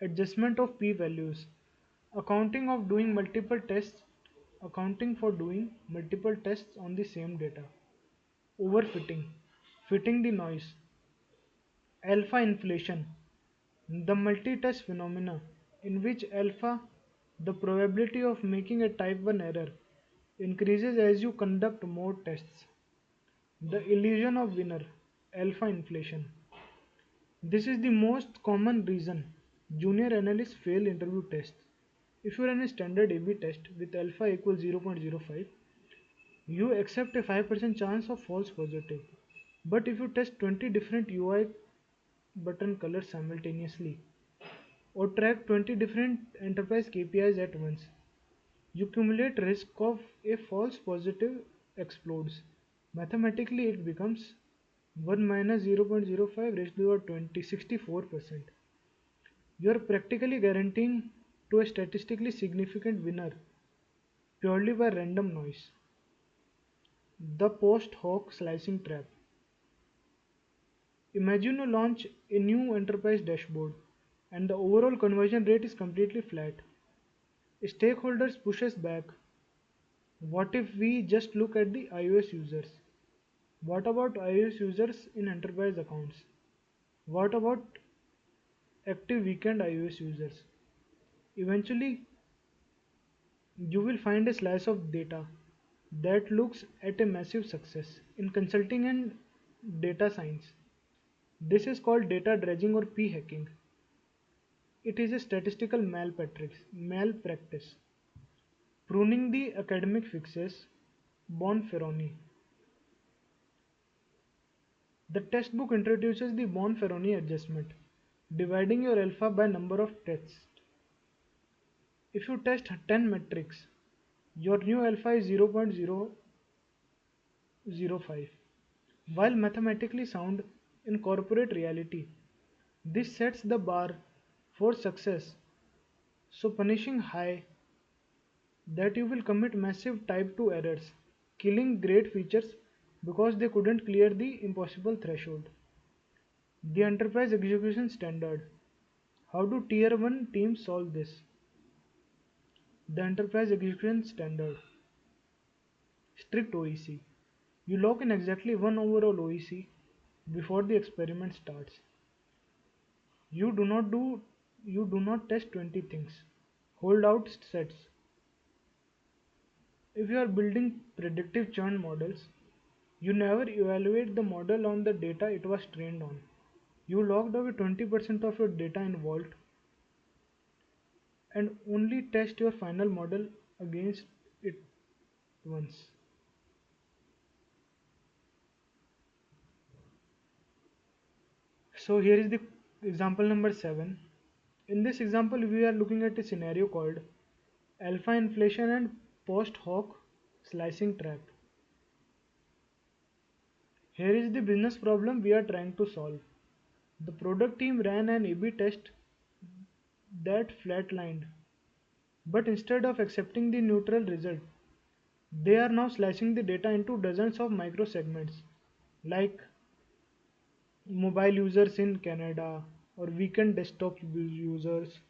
Adjustment of p-values. Accounting of doing multiple tests, accounting for doing multiple tests on the same data. Overfitting. Fitting the noise. Alpha inflation. The multi-test phenomena in which alpha, the probability of making a type 1 error, increases as you conduct more tests. The illusion of winner, alpha inflation. This is the most common reason junior analysts fail interview tests. If you run a standard A/B test with alpha equals 0.05, you accept a 5% chance of false positive. But if you test 20 different UI button colors simultaneously or track 20 different enterprise KPIs at once, you accumulate risk of a false positive explodes. Mathematically, it becomes 1 minus 0.05 raised to the 20, 64%. You are practically guaranteeing to a statistically significant winner purely by random noise. The post hoc slicing trap. Imagine you launch a new enterprise dashboard and the overall conversion rate is completely flat. Stakeholders pushes back. What if we just look at the iOS users? What about iOS users in enterprise accounts? What about active weekend iOS users? Eventually, you will find a slice of data that looks at a massive success. In consulting and data science, this is called data dredging or p hacking. It is a statistical malpractice. Pruning the academic fixes, Bonferroni. The textbook introduces the Bonferroni adjustment, dividing your alpha by number of tests. If you test 10 metrics, your new alpha is 0.005. While mathematically sound in corporate reality, this sets the bar for success, so punishing high that you will commit massive type 2 errors, killing great features because they couldn't clear the impossible threshold. The enterprise execution standard. How do Tier 1 teams solve this? The Enterprise Execution Standard, strict OEC. You lock in exactly one overall OEC before the experiment starts. You do not do you do not test 20 things. Hold out sets. If you are building predictive churn models, you never evaluate the model on the data it was trained on. You locked away 20% of your data in Vault and only test your final model against it once. So here is the example number 7. In this example, we are looking at a scenario called alpha inflation and post hoc slicing trap. Here is the business problem we are trying to solve. The product team ran an A/B test that flatlined, but instead of accepting the neutral result, they are now slicing the data into dozens of micro segments, like mobile users in Canada or weekend desktop users.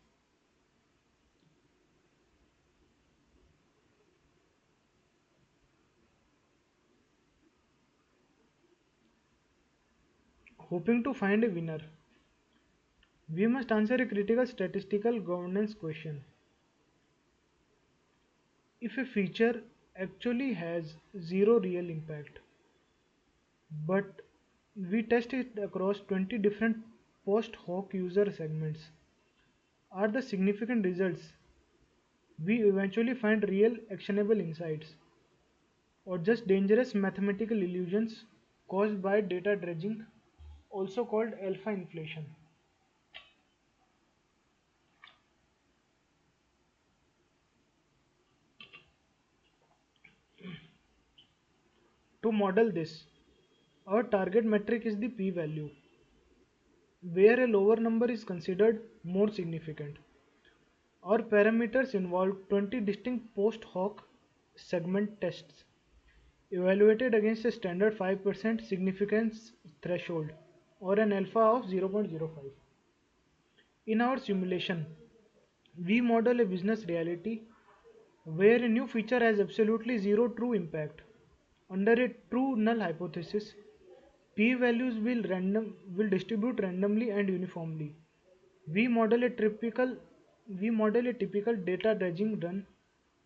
Hoping to find a winner, we must answer a critical statistical governance question. If a feature actually has zero real impact, but we test it across 20 different post hoc user segments, are the significant results we eventually find real actionable insights, or just dangerous mathematical illusions caused by data dredging, also called alpha inflation? To model this, our target metric is the p-value, where a lower number is considered more significant. Our parameters involve 20 distinct post hoc segment tests evaluated against a standard 5% significance threshold, or an alpha of 0.05. In our simulation, we model a business reality where a new feature has absolutely zero true impact. Under a true null hypothesis, p-values will distribute randomly and uniformly. We model a typical we model a typical data dredging run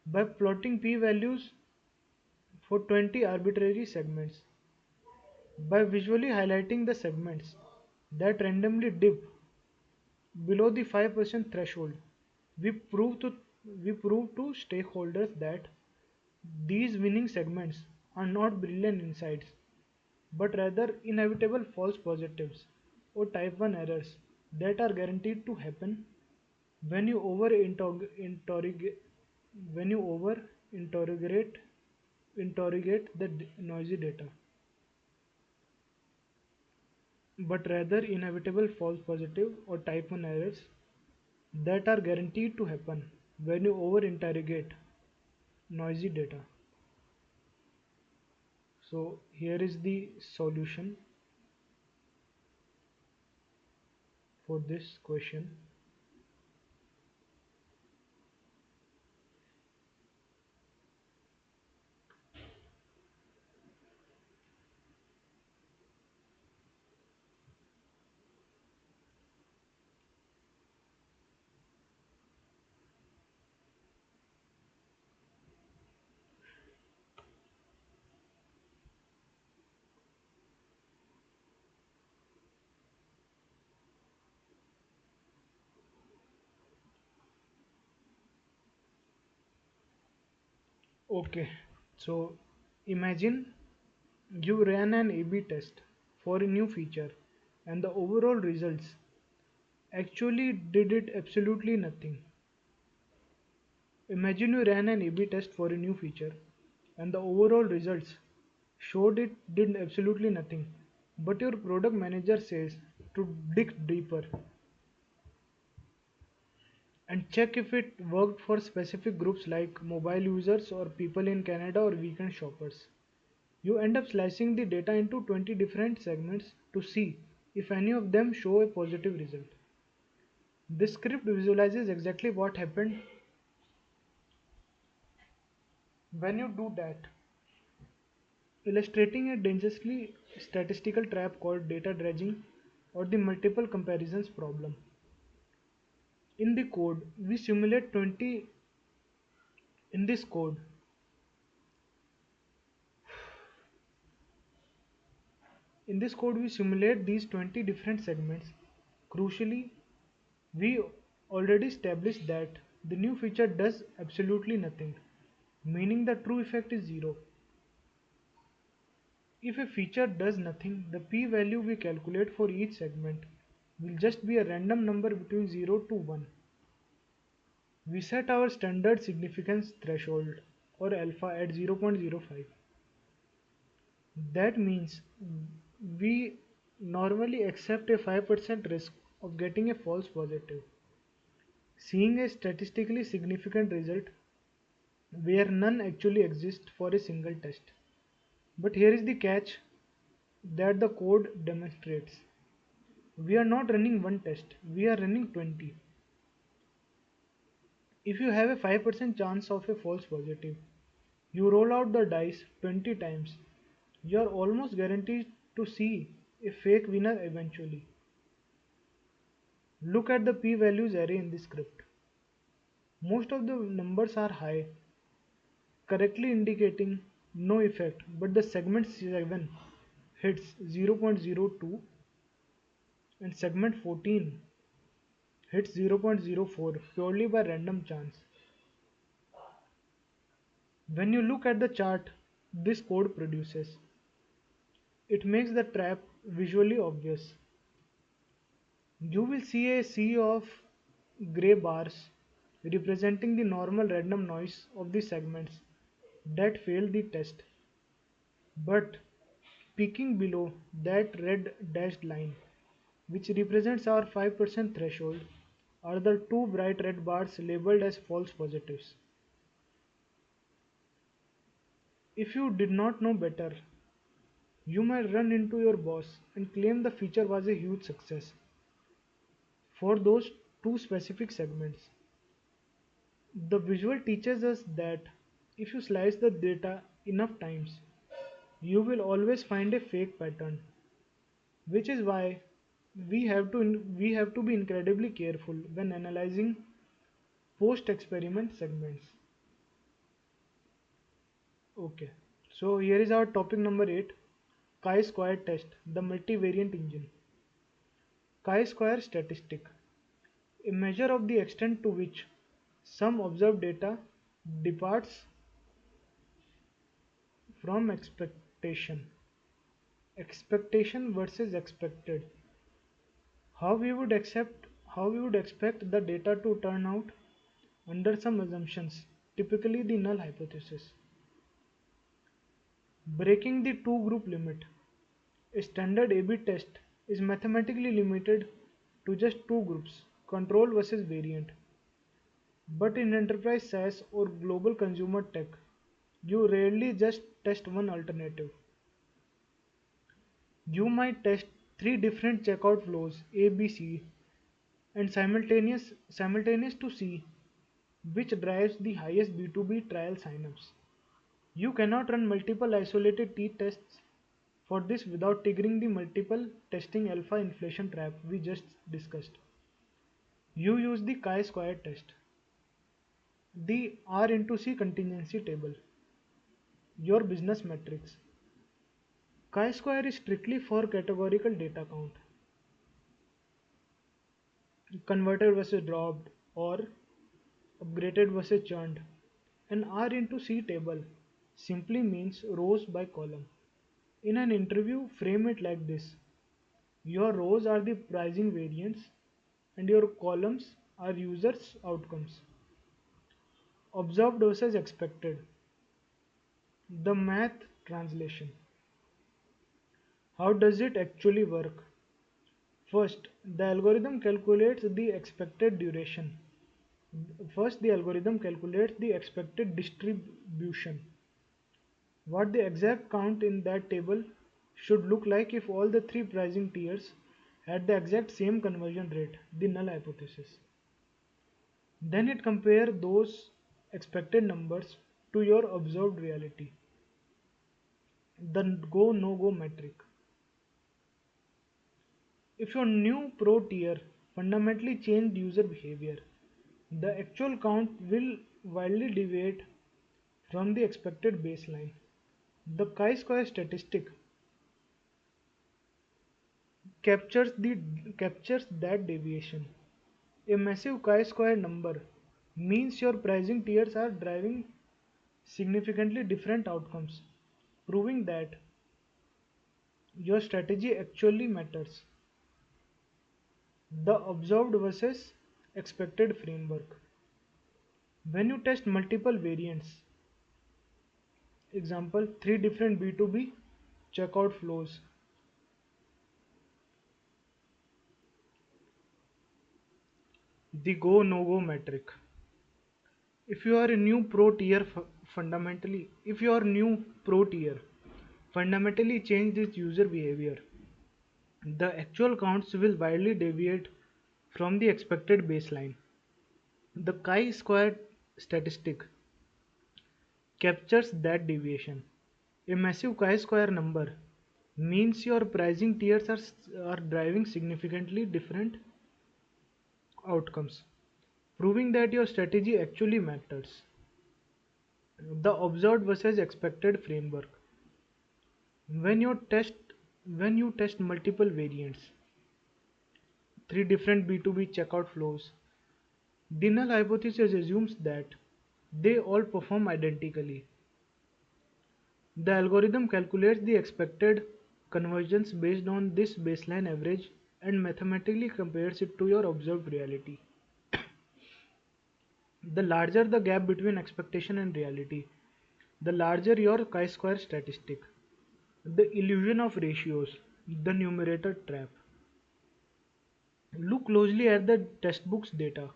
by plotting p-values for 20 arbitrary segments. By visually highlighting the segments that randomly dip below the 5% threshold, we prove to stakeholders that these winning segments are not brilliant insights, but rather inevitable false positives or type 1 errors that are guaranteed to happen when you interrogate when you over interrogate the noisy data, but rather inevitable false positive or type 1 errors that are guaranteed to happen when you over interrogate noisy data. So here is the solution for this question. Okay, so imagine you ran an A/B test for a new feature and the overall results actually did it absolutely nothing. Imagine you ran an A/B test for a new feature and the overall results showed it did absolutely nothing. But your product manager says to dig deeper and check if it worked for specific groups like mobile users or people in Canada or weekend shoppers. You end up slicing the data into 20 different segments to see if any of them show a positive result. This script visualizes exactly what happened when you do that, illustrating a dangerously statistical trap called data dredging or the multiple comparisons problem. In the code, we simulate 20 in this code. In this code, we simulate these 20 different segments. Crucially, we already established that the new feature does absolutely nothing, meaning the true effect is zero. If a feature does nothing, the p-value we calculate for each segment will just be a random number between 0 to 1. We set our standard significance threshold or alpha at 0.05. That means we normally accept a 5% risk of getting a false positive, seeing a statistically significant result where none actually exists for a single test. But here is the catch that the code demonstrates. We are not running one test, we are running 20. If you have a 5% chance of a false positive, you roll out the dice 20 times. You are almost guaranteed to see a fake winner eventually. Look at the p-values array in the script. Most of the numbers are high, correctly indicating no effect, but the segment 7 hits 0.02 and segment 14 hits 0.04 purely by random chance. When you look at the chart this code produces, it makes the trap visually obvious. You will see a sea of gray bars representing the normal random noise of the segments that failed the test. But peeking below that red dashed line, which represents our 5% threshold, are the two bright red bars labeled as false positives. If you did not know better, you might run into your boss and claim the feature was a huge success for those two specific segments. The visual teaches us that if you slice the data enough times, you will always find a fake pattern, which is why we have to be incredibly careful when analyzing post experiment segments. Okay, so here is our topic number 8, chi-square test, the multivariant engine. Chi-square statistic, a measure of the extent to which some observed data departs from expectation. Expectation versus expected. How we would expect the data to turn out under some assumptions, typically the null hypothesis. Breaking the two group limit. A standard A/B test is mathematically limited to just two groups, control versus variant. But in enterprise SaaS or global consumer tech, you rarely just test one alternative. You might test three different checkout flows A, B, C and simultaneous to see which drives the highest B2B trial signups. You cannot run multiple isolated t-tests for this without triggering the multiple testing alpha inflation trap we just discussed. You use the chi-square test, the R into C contingency table, your business metrics. Chi-square is strictly for categorical data count, converted versus dropped or upgraded versus churned. An R into C table simply means rows by column. In an interview, frame it like this. Your rows are the pricing variance and your columns are users' outcomes. Observed versus expected. The math translation. How does it actually work? First, the algorithm calculates the expected duration. First, the algorithm calculates the expected distribution. What the exact count in that table should look like if all the three pricing tiers at the exact same conversion rate, the null hypothesis. Then it compare those expected numbers to your observed reality, the go no go metric. If your new pro tier fundamentally changed user behavior, the actual count will wildly deviate from the expected baseline. The chi-square statistic captures the captures that deviation. A massive chi-square number means your pricing tiers are driving significantly different outcomes, proving that your strategy actually matters. The observed versus expected framework. When you test multiple variants, example, three different B2B checkout flows, the go no go metric. If you are a new pro tier fundamentally, if your new pro tier fundamentally change this user behavior, the actual counts will widely deviate from the expected baseline. The chi-square statistic captures that deviation. A massive chi-square number means your pricing tiers are driving significantly different outcomes, proving that your strategy actually matters. The observed versus expected framework. When you test when you test multiple variants, three different B2B checkout flows, the null hypothesis assumes that they all perform identically. The algorithm calculates the expected conversions based on this baseline average and mathematically compares it to your observed reality. The larger the gap between expectation and reality, the larger your chi-square statistic. The illusion of ratios, the numerator trap. Look closely at the textbook's data.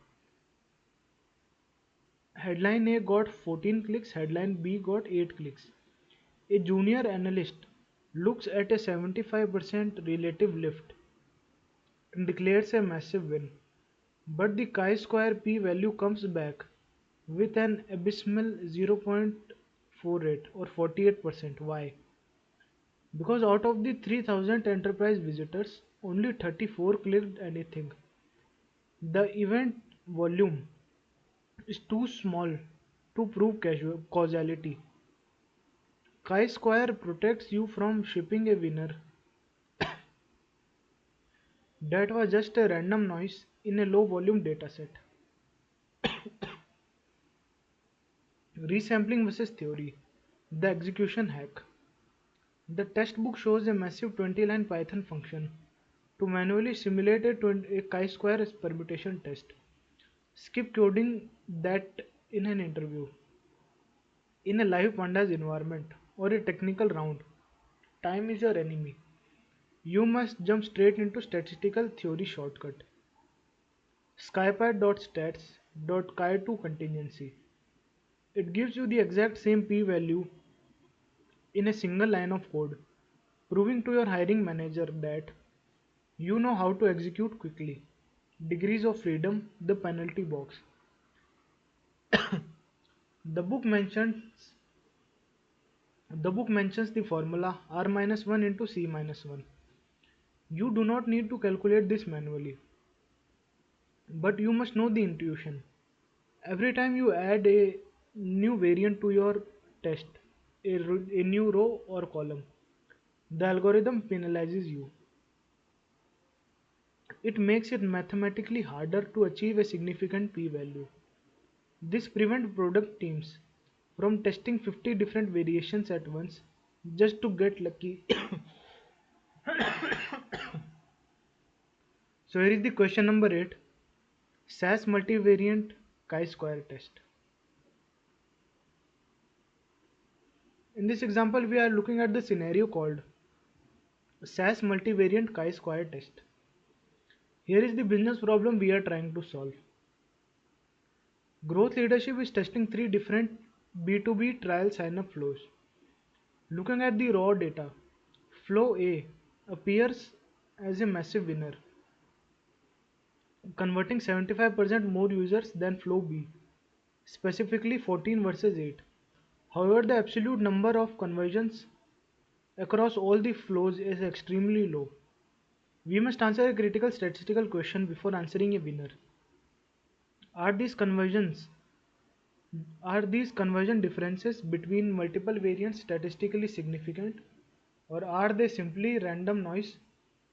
Headline A got 14 clicks, headline B got 8 clicks. A junior analyst looks at a 75% relative lift and declares a massive win. But the chi-square p-value comes back with an abysmal 0.48 or 48%. Why? Because out of the 3000 enterprise visitors, only 34 clicked anything. The event volume is too small to prove causality. Chi-square protects you from shipping a winner that was just a random noise in a low volume dataset. Resampling versus theory. The execution hack. The textbook shows a massive 20-line Python function to manually simulate a chi-square permutation test. Skip coding that in an interview, in a live pandas environment, or a technical round. Time is your enemy. You must jump straight into statistical theory shortcut. Skypad.stats.chi2 contingency. It gives you the exact same p-value in a single line of code, proving to your hiring manager that you know how to execute quickly. Degrees of freedom, the penalty box. The book mentions the book mentions the formula r minus 1 into c minus 1. You do not need to calculate this manually, but you must know the intuition. Every time you add a new variant to your test, a new row or column, the algorithm penalizes you. It makes it mathematically harder to achieve a significant p-value. This prevents product teams from testing 50 different variations at once just to get lucky. So here is the question number 8. SAS multivariant chi-square test. In this example, we are looking at the scenario called SAS multivariant chi-square test. Here is the business problem we are trying to solve. Growth leadership is testing three different B2B trial sign-up flows. Looking at the raw data, flow A appears as a massive winner, converting 75% more users than Flow B, specifically 14 versus 8. However, the absolute number of conversions across all the flows is extremely low. We must answer a critical statistical question before answering a winner. Are these conversions are these conversion differences between multiple variants statistically significant, or are they simply random noise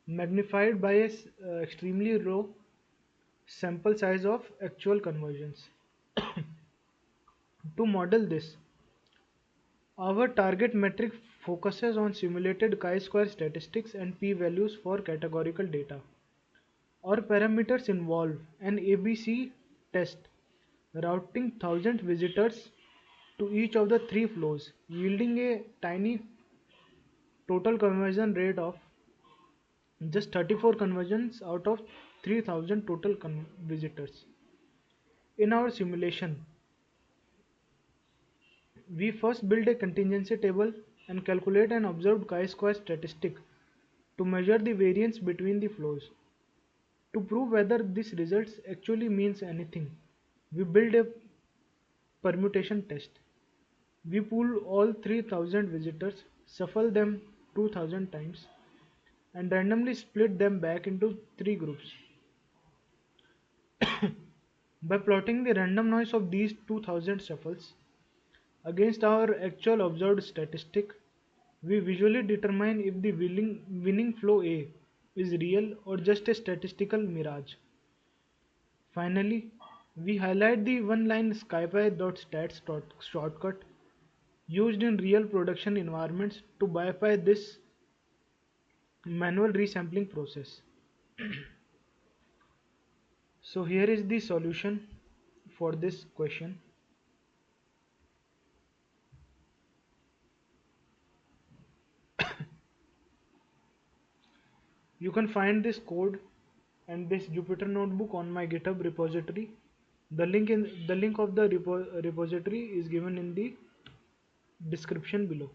magnified by a extremely low sample size of actual conversions? To model this, our target metric focuses on simulated chi-square statistics and p-values for categorical data. Our parameters involve an ABC test routing 1000 visitors to each of the three flows, yielding a tiny total conversion rate of just 34 conversions out of 3000 total visitors. In our simulation, we first build a contingency table and calculate an observed chi-square statistic to measure the variance between the flows. To prove whether this results actually means anything, we build a permutation test. We pool all 3000 visitors, shuffle them 2000 times, and randomly split them back into three groups. By plotting the random noise of these 2000 shuffles against our actual observed statistic, we visually determine if the winning flow A is real or just a statistical mirage. Finally, we highlight the one-line scipy.stats shortcut used in real production environments to bypass this manual resampling process. So here is the solution for this question. You can find this code and this Jupyter notebook on my GitHub repository. The link of the repository is given in the description below.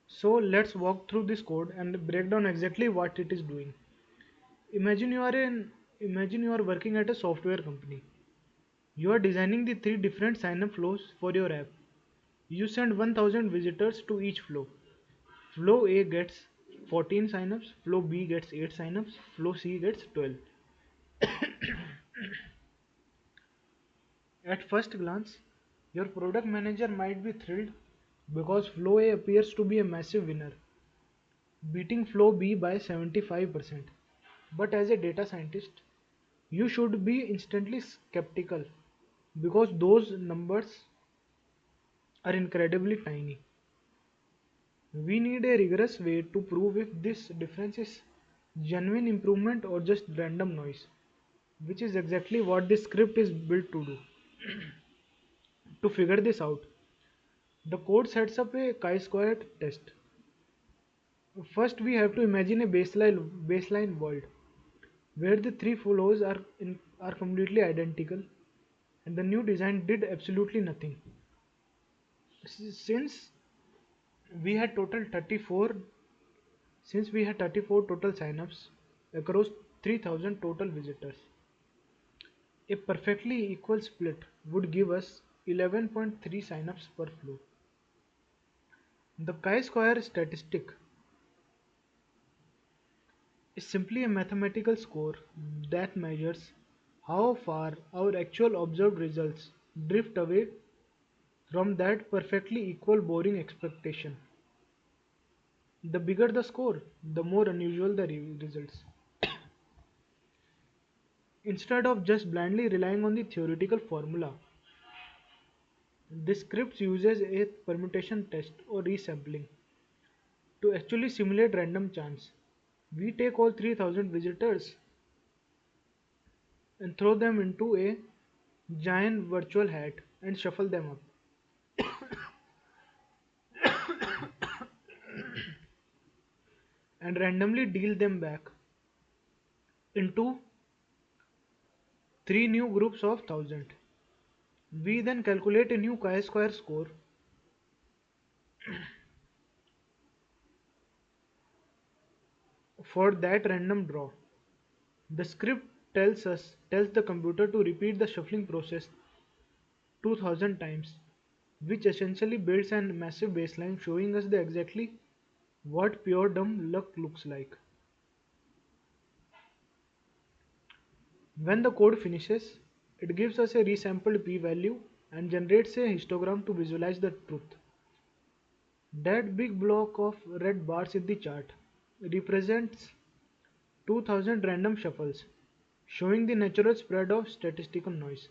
So let's walk through this code and break down exactly what it is doing. Imagine you are in Imagine you are working at a software company. You are designing the three different sign-up flows for your app. You send 1000 visitors to each flow. Flow A gets 14 signups, flow B gets 8 signups, flow C gets 12. At first glance, your product manager might be thrilled because flow A appears to be a massive winner, beating flow B by 75%. But as a data scientist, you should be instantly skeptical because those numbers are incredibly tiny. We need a rigorous way to prove if this difference is genuine improvement or just random noise, which is exactly what this script is built to do. To figure this out, the code sets up a chi-square test. First, we have to imagine a baseline world where the three flows are completely identical and the new design did absolutely nothing. Since we had total 34 since we had 34 total signups across 3000 total visitors, a perfectly equal split would give us 11.3 signups per flow. The chi-square statistic is simply a mathematical score that measures how far our actual observed results drift away from that perfectly equal boring expectation. The bigger the score, the more unusual the results. Instead of just blindly relying on the theoretical formula, this script uses a permutation test or resampling to actually simulate random chance. We take all 3000 visitors and throw them into a giant virtual hat and shuffle them up. And randomly deal them back into three new groups of 1000. We then calculate a new chi-square score for that random draw. The script tells the computer to repeat the shuffling process 2000 times, which essentially builds a massive baseline showing us the exactly what pure dumb luck looks like. When the code finishes, it gives us a resampled p-value and generates a histogram to visualize the truth. That big block of red bars in the chart represents 2000 random shuffles, showing the natural spread of statistical noise.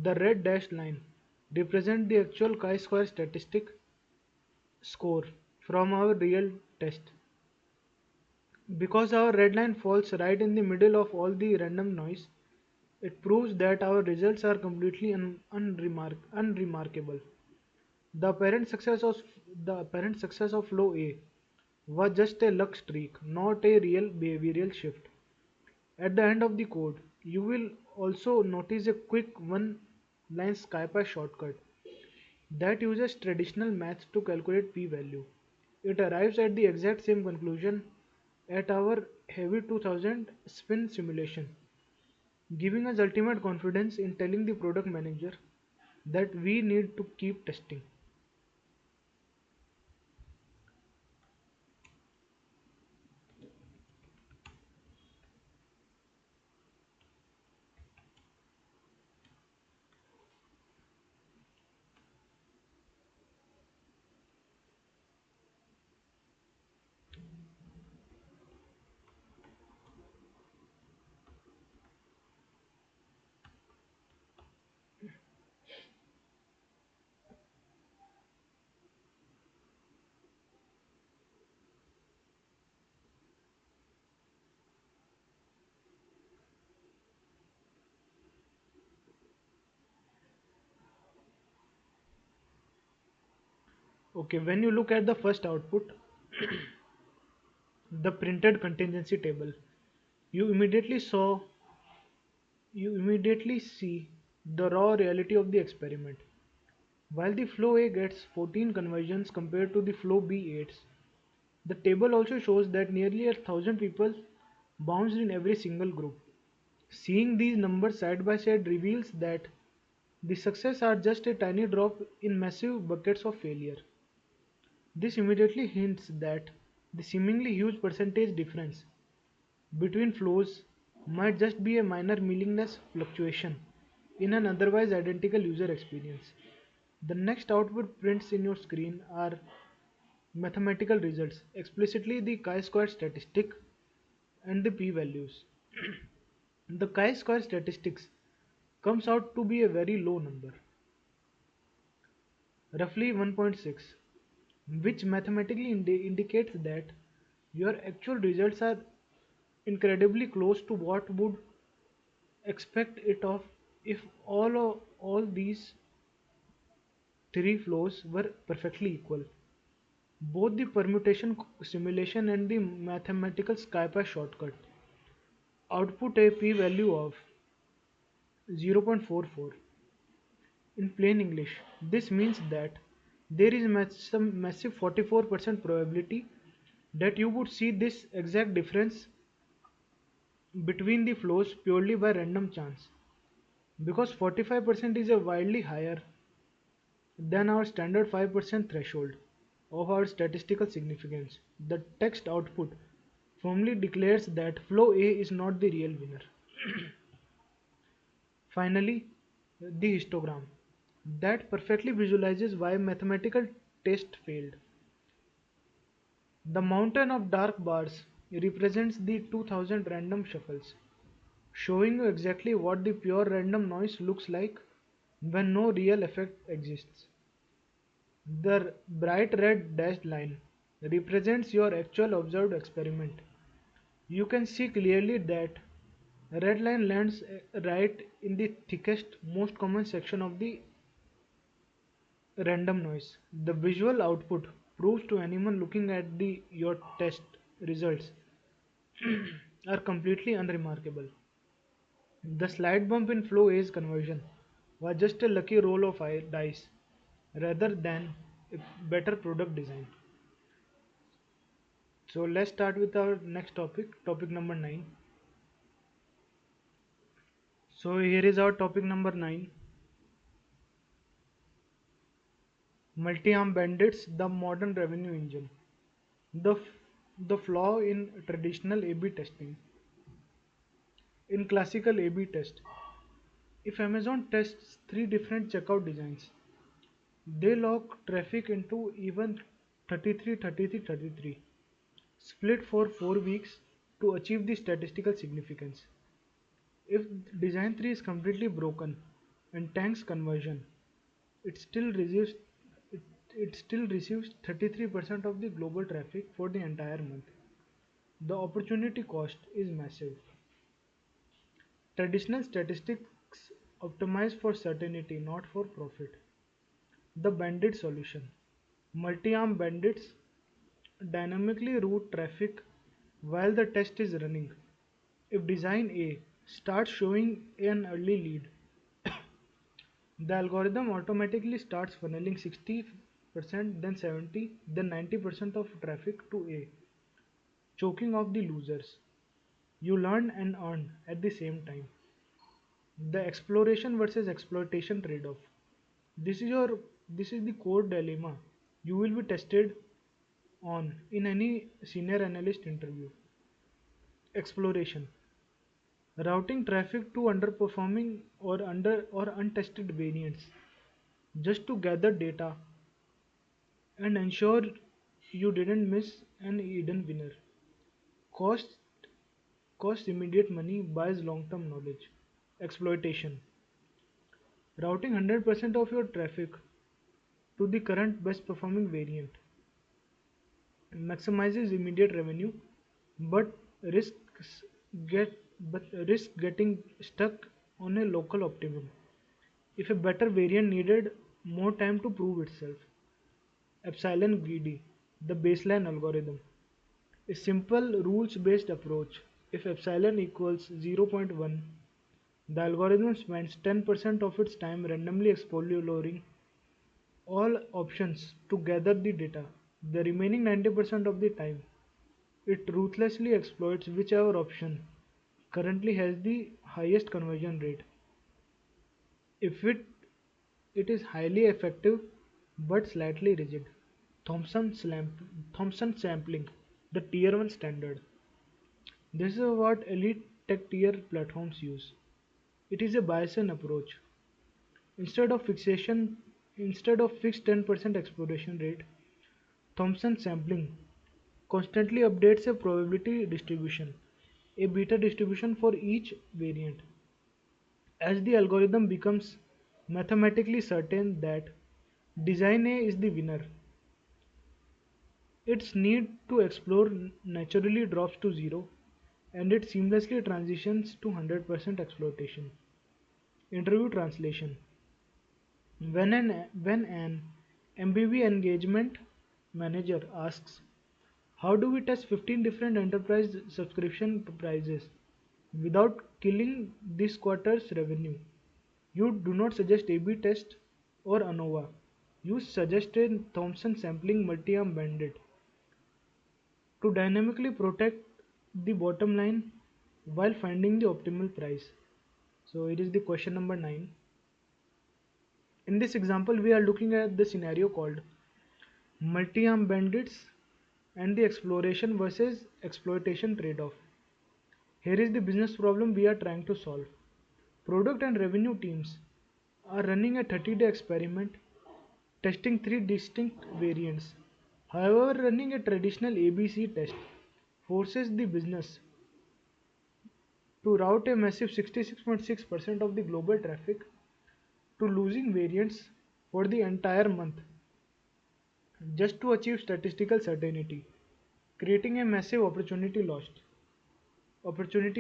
The red dashed line represents the actual chi-square statistic score from our real test. Because our red line falls right in the middle of all the random noise, it proves that our results are completely unremarkable. The apparent success of flow A was just a luck streak, not a real behavioral shift. At the end of the code, you will also notice a quick one-line SciPy shortcut that uses traditional math to calculate p-value. It arrives at the exact same conclusion at our heavy 2000 spin simulation, giving us ultimate confidence in telling the product manager that we need to keep testing. Okay, when you look at the first output, the printed contingency table, you immediately saw you immediately see the raw reality of the experiment. While the flow A gets 14 conversions compared to the flow B 8s, the table also shows that nearly 1,000 people bounced in every single group. Seeing these numbers side by side reveals that the success are just a tiny drop in massive buckets of failure. This immediately hints that the seemingly huge percentage difference between flows might just be a minor meaningless fluctuation in an otherwise identical user experience. The next output prints in your screen are mathematical results, explicitly the chi-square statistic and the p-values. The chi-square statistics comes out to be a very low number, roughly 1.6, which mathematically indicates that your actual results are incredibly close to what would expect it of if all these three flows were perfectly equal. Both the permutation simulation and the mathematical SciPy shortcut output a p-value of 0.44. In plain English, this means that there is some massive 44% probability that you would see this exact difference between the flows purely by random chance. Because 45% is a wildly higher than our standard 5% threshold of our statistical significance, the text output firmly declares that flow A is not the real winner. Finally, the histogram that perfectly visualizes why mathematical test failed. The mountain of dark bars represents the 2000 random shuffles, showing you exactly what the pure random noise looks like when no real effect exists. The bright red dashed line represents your actual observed experiment. You can see clearly that red line lands right in the thickest, most common section of the random noise. The visual output proves to anyone looking at your test results are completely unremarkable. The slight bump in flow age conversion was just a lucky roll of dice rather than a better product design. So let's start with our next topic, topic number 9. So here is our topic number 9, multi-arm bandits, the modern revenue engine. The, the flaw in traditional A-B testing. In classical A-B test, if Amazon tests three different checkout designs, they lock traffic into even 33, 33, 33, split for 4 weeks to achieve the statistical significance. If design 3 is completely broken and tanks conversion, it still receives it, it still receives 33% of the global traffic for the entire month. The opportunity cost is massive. Traditional statistics optimize for certainty, not for profit. The bandit solution. Multi-arm bandits dynamically route traffic while the test is running. If design A starts showing an early lead, the algorithm automatically starts funneling 60%, then 70, then 90% of traffic to A, choking off the losers. You learn and earn at the same time. The exploration versus exploitation trade-off. This is your this is the core dilemma you will be tested on in any senior analyst interview. Exploration. Routing traffic to underperforming or under or untested variants just to gather data and ensure you didn't miss an hidden winner. Cost costs immediate money, buys long-term knowledge. Exploitation. Routing 100% of your traffic to the current best performing variant maximizes immediate revenue but risks get but risk getting stuck on a local optimum if a better variant needed more time to prove itself. Epsilon greedy, the baseline algorithm, a simple rules based approach. If epsilon equals zero point 0.1, the algorithm spends 10% of its time randomly exploring all options to gather the data. The remaining 90% of the time, it ruthlessly exploits whichever option currently has the highest conversion rate. If it is highly effective but slightly rigid. Thompson sampling, the tier 1 standard. This is what elite tech tier platforms use. It is a Bayesian approach. Instead of fixation, instead of fixed 10% exploration rate, Thompson sampling constantly updates a probability distribution, a beta distribution for each variant. As the algorithm becomes mathematically certain that design A is the winner, its need to explore naturally drops to zero and it seamlessly transitions to 100% exploitation. Interview translation. When an MBB engagement manager asks, how do we test 15 different enterprise subscription prices without killing this quarter's revenue? You do not suggest A/B test or ANOVA. You suggest a Thompson sampling multi-arm bandit to dynamically protect the bottom line while finding the optimal price. So it is the question number 9. In this example, we are looking at the scenario called multi-arm bandits and the exploration versus exploitation trade-off. Here is the business problem we are trying to solve. Product and revenue teams are running a 30-day experiment testing three distinct variants. However, running a traditional ABC test forces the business to route a massive 66.6% of the global traffic to losing variants for the entire month just to achieve statistical certainty, creating a massive opportunity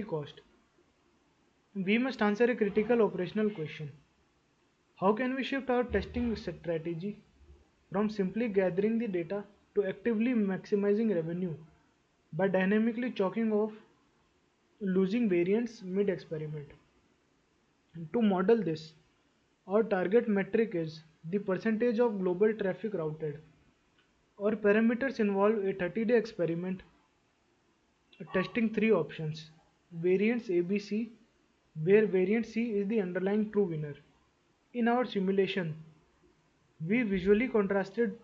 cost. We must answer a critical operational question. How can we shift our testing strategy from simply gathering the data to actively maximizing revenue by dynamically chalking off losing variance mid experiment. To model this, our target metric is the percentage of global traffic routed. Our parameters involve a 30-day experiment testing three options: variance ABC, where variance C is the underlying true winner. In our simulation, we visually contrasted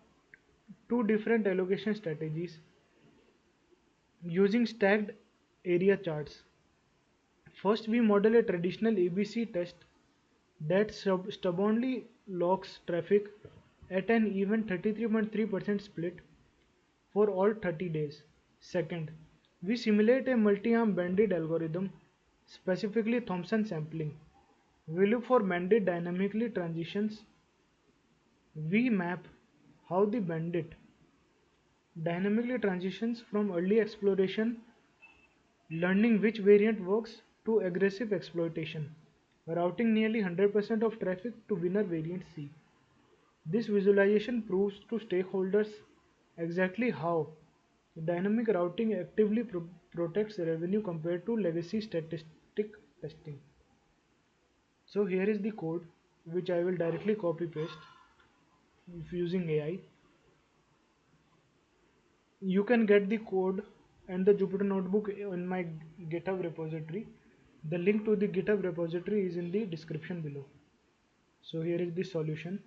two different allocation strategies using stacked area charts. First, we model a traditional ABC test that stubbornly locks traffic at an even 33.3% split for all 30 days. Second, we simulate a multi-arm bandit algorithm, specifically Thompson sampling. We look for bandit dynamically transitions. We map how the bandit dynamically transitions from early exploration, learning which variant works, to aggressive exploitation, routing nearly 100% of traffic to winner variant C. This visualization proves to stakeholders exactly how dynamic routing actively protects revenue compared to legacy statistic testing. So here is the code which I will directly copy paste if using AI. You can get the code and the Jupyter notebook in my GitHub repository. The link to the GitHub repository is in the description below. So here is the solution.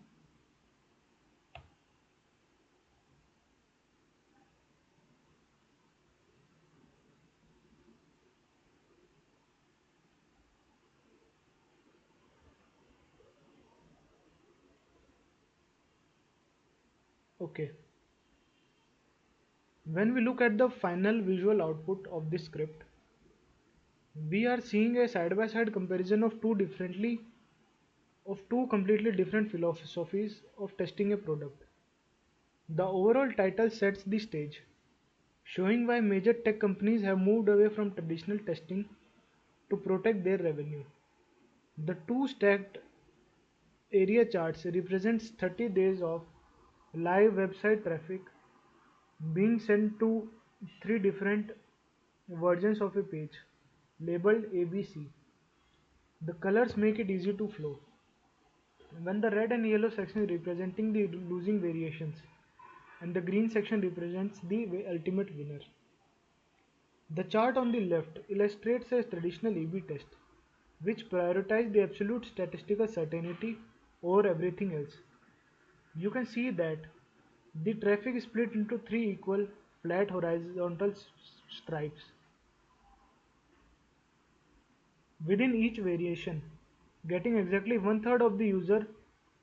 Okay. When we look at the final visual output of this script, we are seeing a side-by-side comparison of two completely different philosophies of testing a product. The overall title sets the stage, showing why major tech companies have moved away from traditional testing to protect their revenue. The two stacked area charts represents 30 days of live website traffic being sent to three different versions of a page labeled ABC. The colors make it easy to flow. When the red and yellow section representing the losing variations and the green section represents the ultimate winner. The chart on the left illustrates a traditional A/B test, which prioritizes the absolute statistical certainty over everything else. You can see that the traffic is split into three equal flat horizontal stripes within each variation, getting exactly one third of the user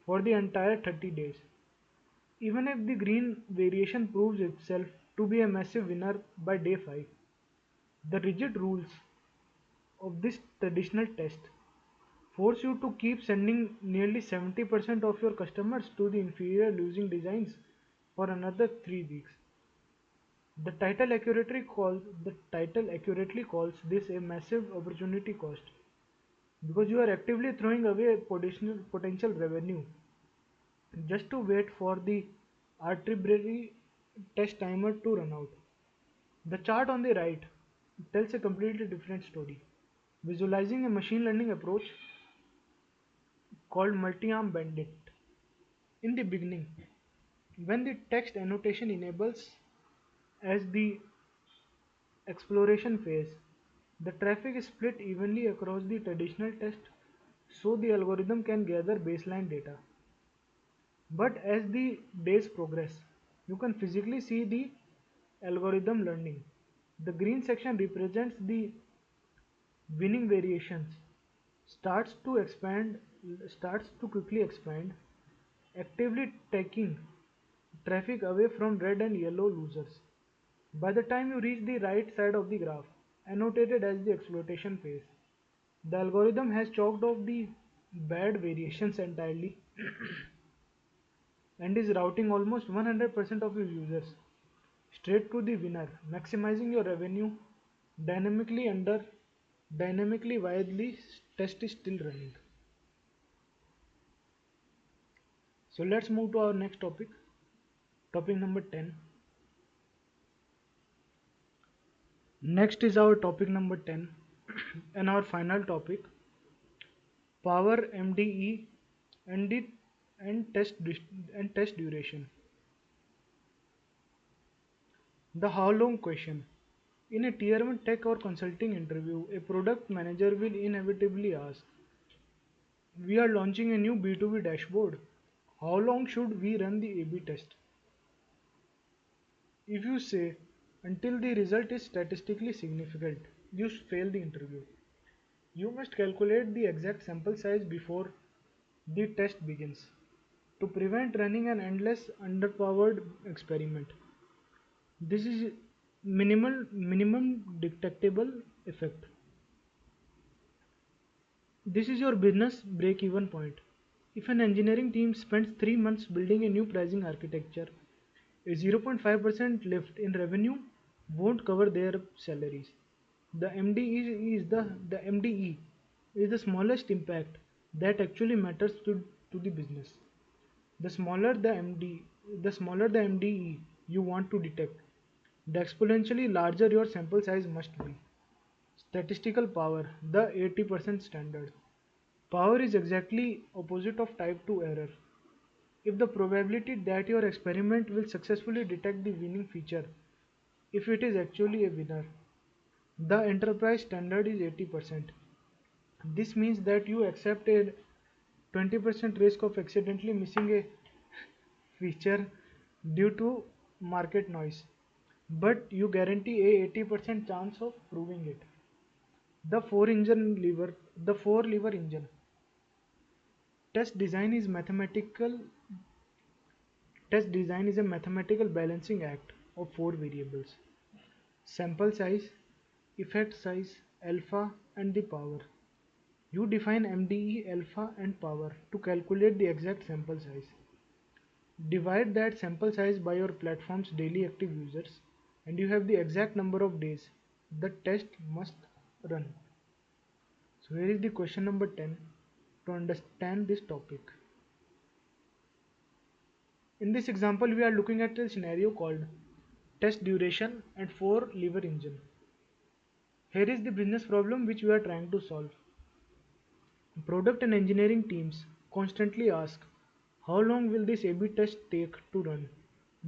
for the entire 30 days. Even if the green variation proves itself to be a massive winner by day 5, the rigid rules of this traditional test force you to keep sending nearly 70% of your customers to the inferior losing designs for another 3 weeks. The title accurately calls this a massive opportunity cost because you are actively throwing away potential revenue just to wait for the arbitrary test timer to run out. The chart on the right tells a completely different story, visualizing a machine learning approach called multi-arm bandit. In the beginning, when the text annotation enables as the exploration phase, the traffic is split evenly across the traditional test so the algorithm can gather baseline data. But as the days progress, you can physically see the algorithm learning. The green section represents the winning variations, starts to quickly expand, actively taking traffic away from red and yellow losers. By the time you reach the right side of the graph, annotated as the exploitation phase, the algorithm has chalked off the bad variations entirely and is routing almost 100% of your users straight to the winner, maximizing your revenue dynamically while the test is still running. So let's move to our next topic, topic number 10. Next is our topic number 10. And our final topic, power MDE and the and test duration. The how long question. In a tier 1 tech or consulting interview, a product manager will inevitably ask, we are launching a new B2B dashboard. How long should we run the A/B test? If you say until the result is statistically significant, you fail the interview. You must calculate the exact sample size before the test begins to prevent running an endless underpowered experiment. This is minimum detectable effect. This is your business break even point. If an engineering team spends 3 months building a new pricing architecture, a 0.5% lift in revenue won't cover their salaries. The the MDE is the smallest impact that actually matters to the business. The smaller the MD, the smaller the MDE you want to detect, the exponentially larger your sample size must be. Statistical power, the 80% standard. Power is exactly opposite of type 2 error. If the probability that your experiment will successfully detect the winning feature, if it is actually a winner, the enterprise standard is 80%. This means that you accept a 20% risk of accidentally missing a feature due to market noise, but you guarantee a 80% chance of proving it. The four lever engine. Test design is mathematical Test design is a mathematical balancing act of four variables: sample size, effect size, alpha, and the power. You define MDE, alpha, and power to calculate the exact sample size. Divide that sample size by your platform's daily active users, and you have the exact number of days the test must run. So, here is the question number 10 to understand this topic. In this example, we are looking at a scenario called test duration and four lever engine. Here is the business problem which we are trying to solve. Product and engineering teams constantly ask, how long will this A/B test take to run?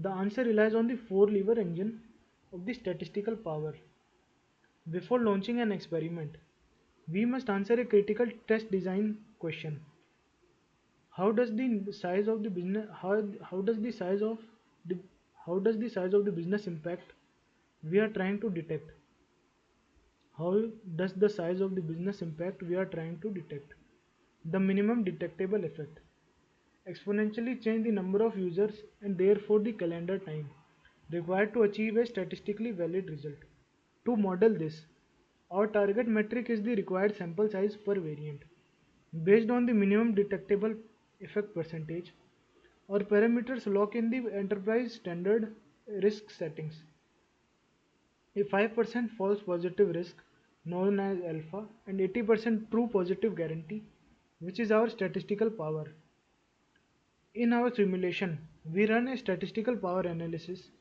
The answer relies on the four lever engine of the statistical power. Before launching an experiment, we must answer a critical test design question. How does the size of the business how does the size of the how does the size of the business impact we are trying to detect? How does the size of the business impact we are trying to detect? The minimum detectable effect. Exponentially change the number of users and therefore the calendar time required to achieve a statistically valid result. To model this, our target metric is the required sample size per variant. Based on the minimum detectable effect percentage, our parameters lock in the enterprise standard risk settings. A 5% false positive risk, known as alpha, and 80% true positive guarantee, which is our statistical power. In our simulation, we run a statistical power analysis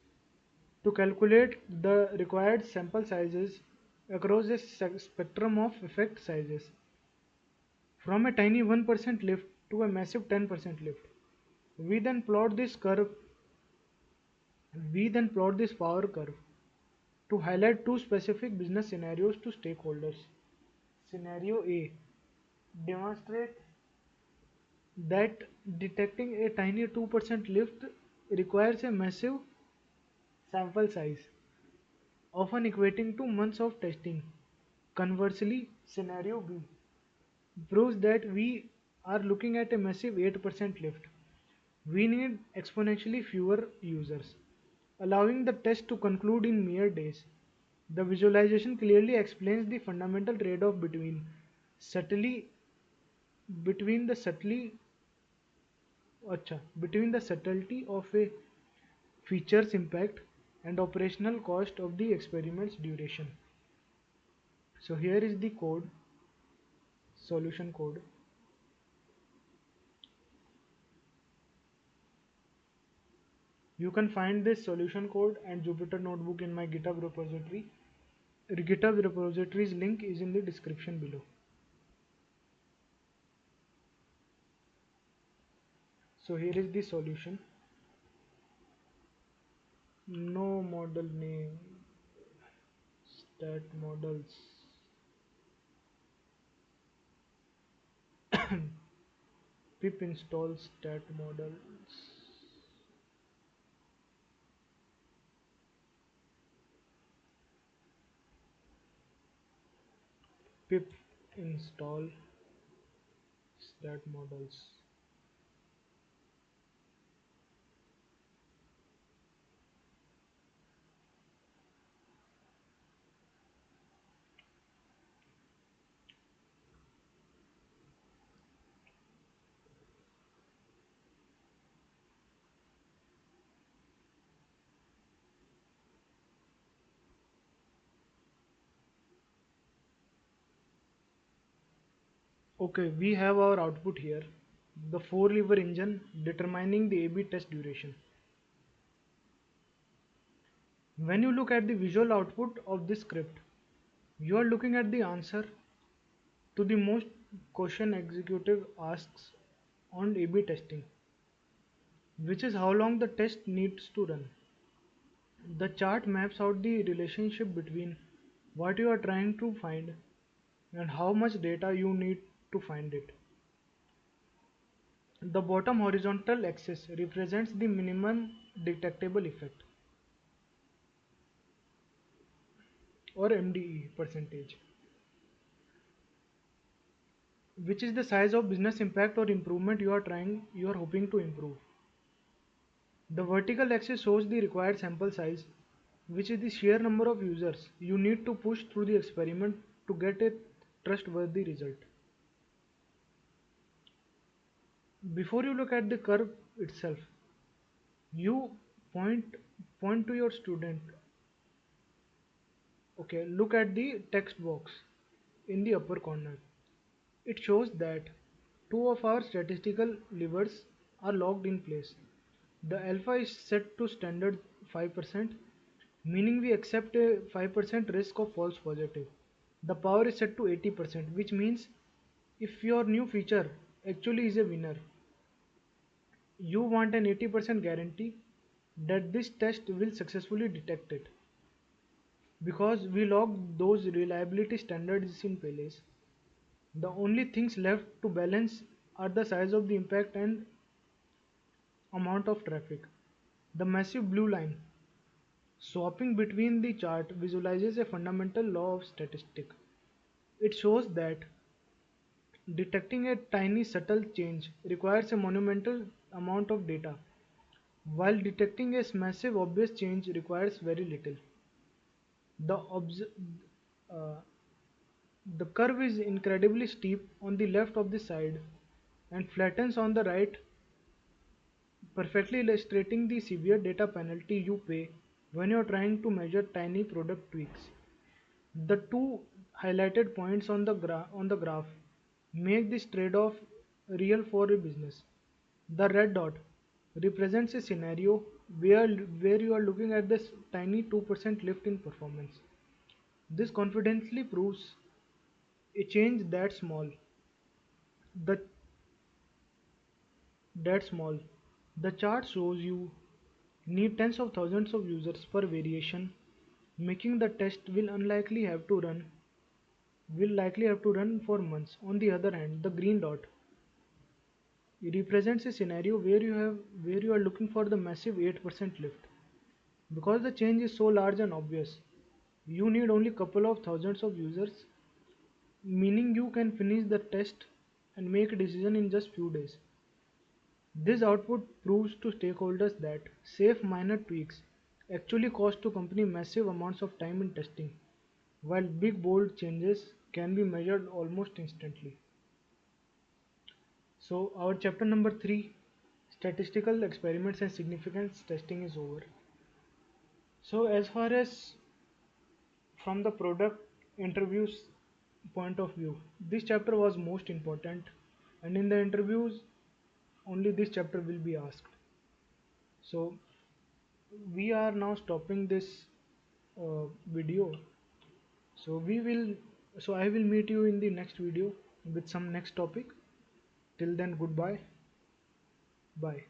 to calculate the required sample sizes across a spectrum of effect sizes, from a tiny 1% lift to a massive 10% lift. We then plot this curve, we then plot this power curve to highlight two specific business scenarios to stakeholders. Scenario A: demonstrate that detecting a tiny 2% lift requires a massive sample size, often equating to months of testing. Conversely, scenario B proves that we are looking at a massive 8% lift. We need exponentially fewer users, allowing the test to conclude in mere days. The visualization clearly explains the fundamental trade-off subtly between the subtly between the subtlety of a feature's impact and operational cost of the experiment's duration. So here is the solution code. You can find this solution code and Jupyter notebook in my GitHub repository. GitHub repositories link is in the description below. So here is the solution. No model name, stat models, pip install stat models, pip install stat models. Okay, we have our output here. The four lever engine determining the A/B test duration. When you look at the visual output of this script, you are looking at the answer to the most question executive asks on A/B testing, which is how long the test needs to run. The chart maps out the relationship between what you are trying to find and how much data you need to find it. The bottom horizontal axis represents the minimum detectable effect, or MDE percentage, which is the size of business impact or improvement you are hoping to improve. The vertical axis shows the required sample size, which is the sheer number of users you need to push through the experiment to get a trustworthy result. Before you look at the curve itself, you point point to your student. Okay, look at the text box in the upper corner. It shows that two of our statistical levers are locked in place. The alpha is set to standard 5%, meaning we accept a 5% risk of false positive. The power is set to 80%, which means if your new feature actually is a winner, you want an 80% guarantee that this test will successfully detect it. Because we logged those reliability standards in place, the only things left to balance are the size of the impact and amount of traffic. The massive blue line swapping between the chart visualizes a fundamental law of statistics. It shows that detecting a tiny subtle change requires a monumental amount of data, while detecting a massive obvious change requires very little. The, obs- uh, the curve is incredibly steep on the left of the side and flattens on the right, perfectly illustrating the severe data penalty you pay when you're trying to measure tiny product tweaks. The two highlighted points on the graph make this trade-off real for a business. The red dot represents a scenario where you are looking at this tiny 2% lift in performance. This confidently proves a change the that small. The chart shows you need tens of thousands of users per variation, making the test will likely have to run for months. On the other hand, the green dot represents a scenario where you are looking for the massive 8% lift. Because the change is so large and obvious, you need only couple of thousands of users, meaning you can finish the test and make a decision in just few days. This output proves to stakeholders that safe minor tweaks actually cost the company massive amounts of time in testing, while big bold changes can be measured almost instantly. So our chapter number 3, statistical experiments and significance testing, is over. So as far as from the product interviews point of view, this chapter was most important, and in the interviews only this chapter will be asked. So we are now stopping this video So we will, so I will meet you in the next video with some next topic. Till then, goodbye. Bye.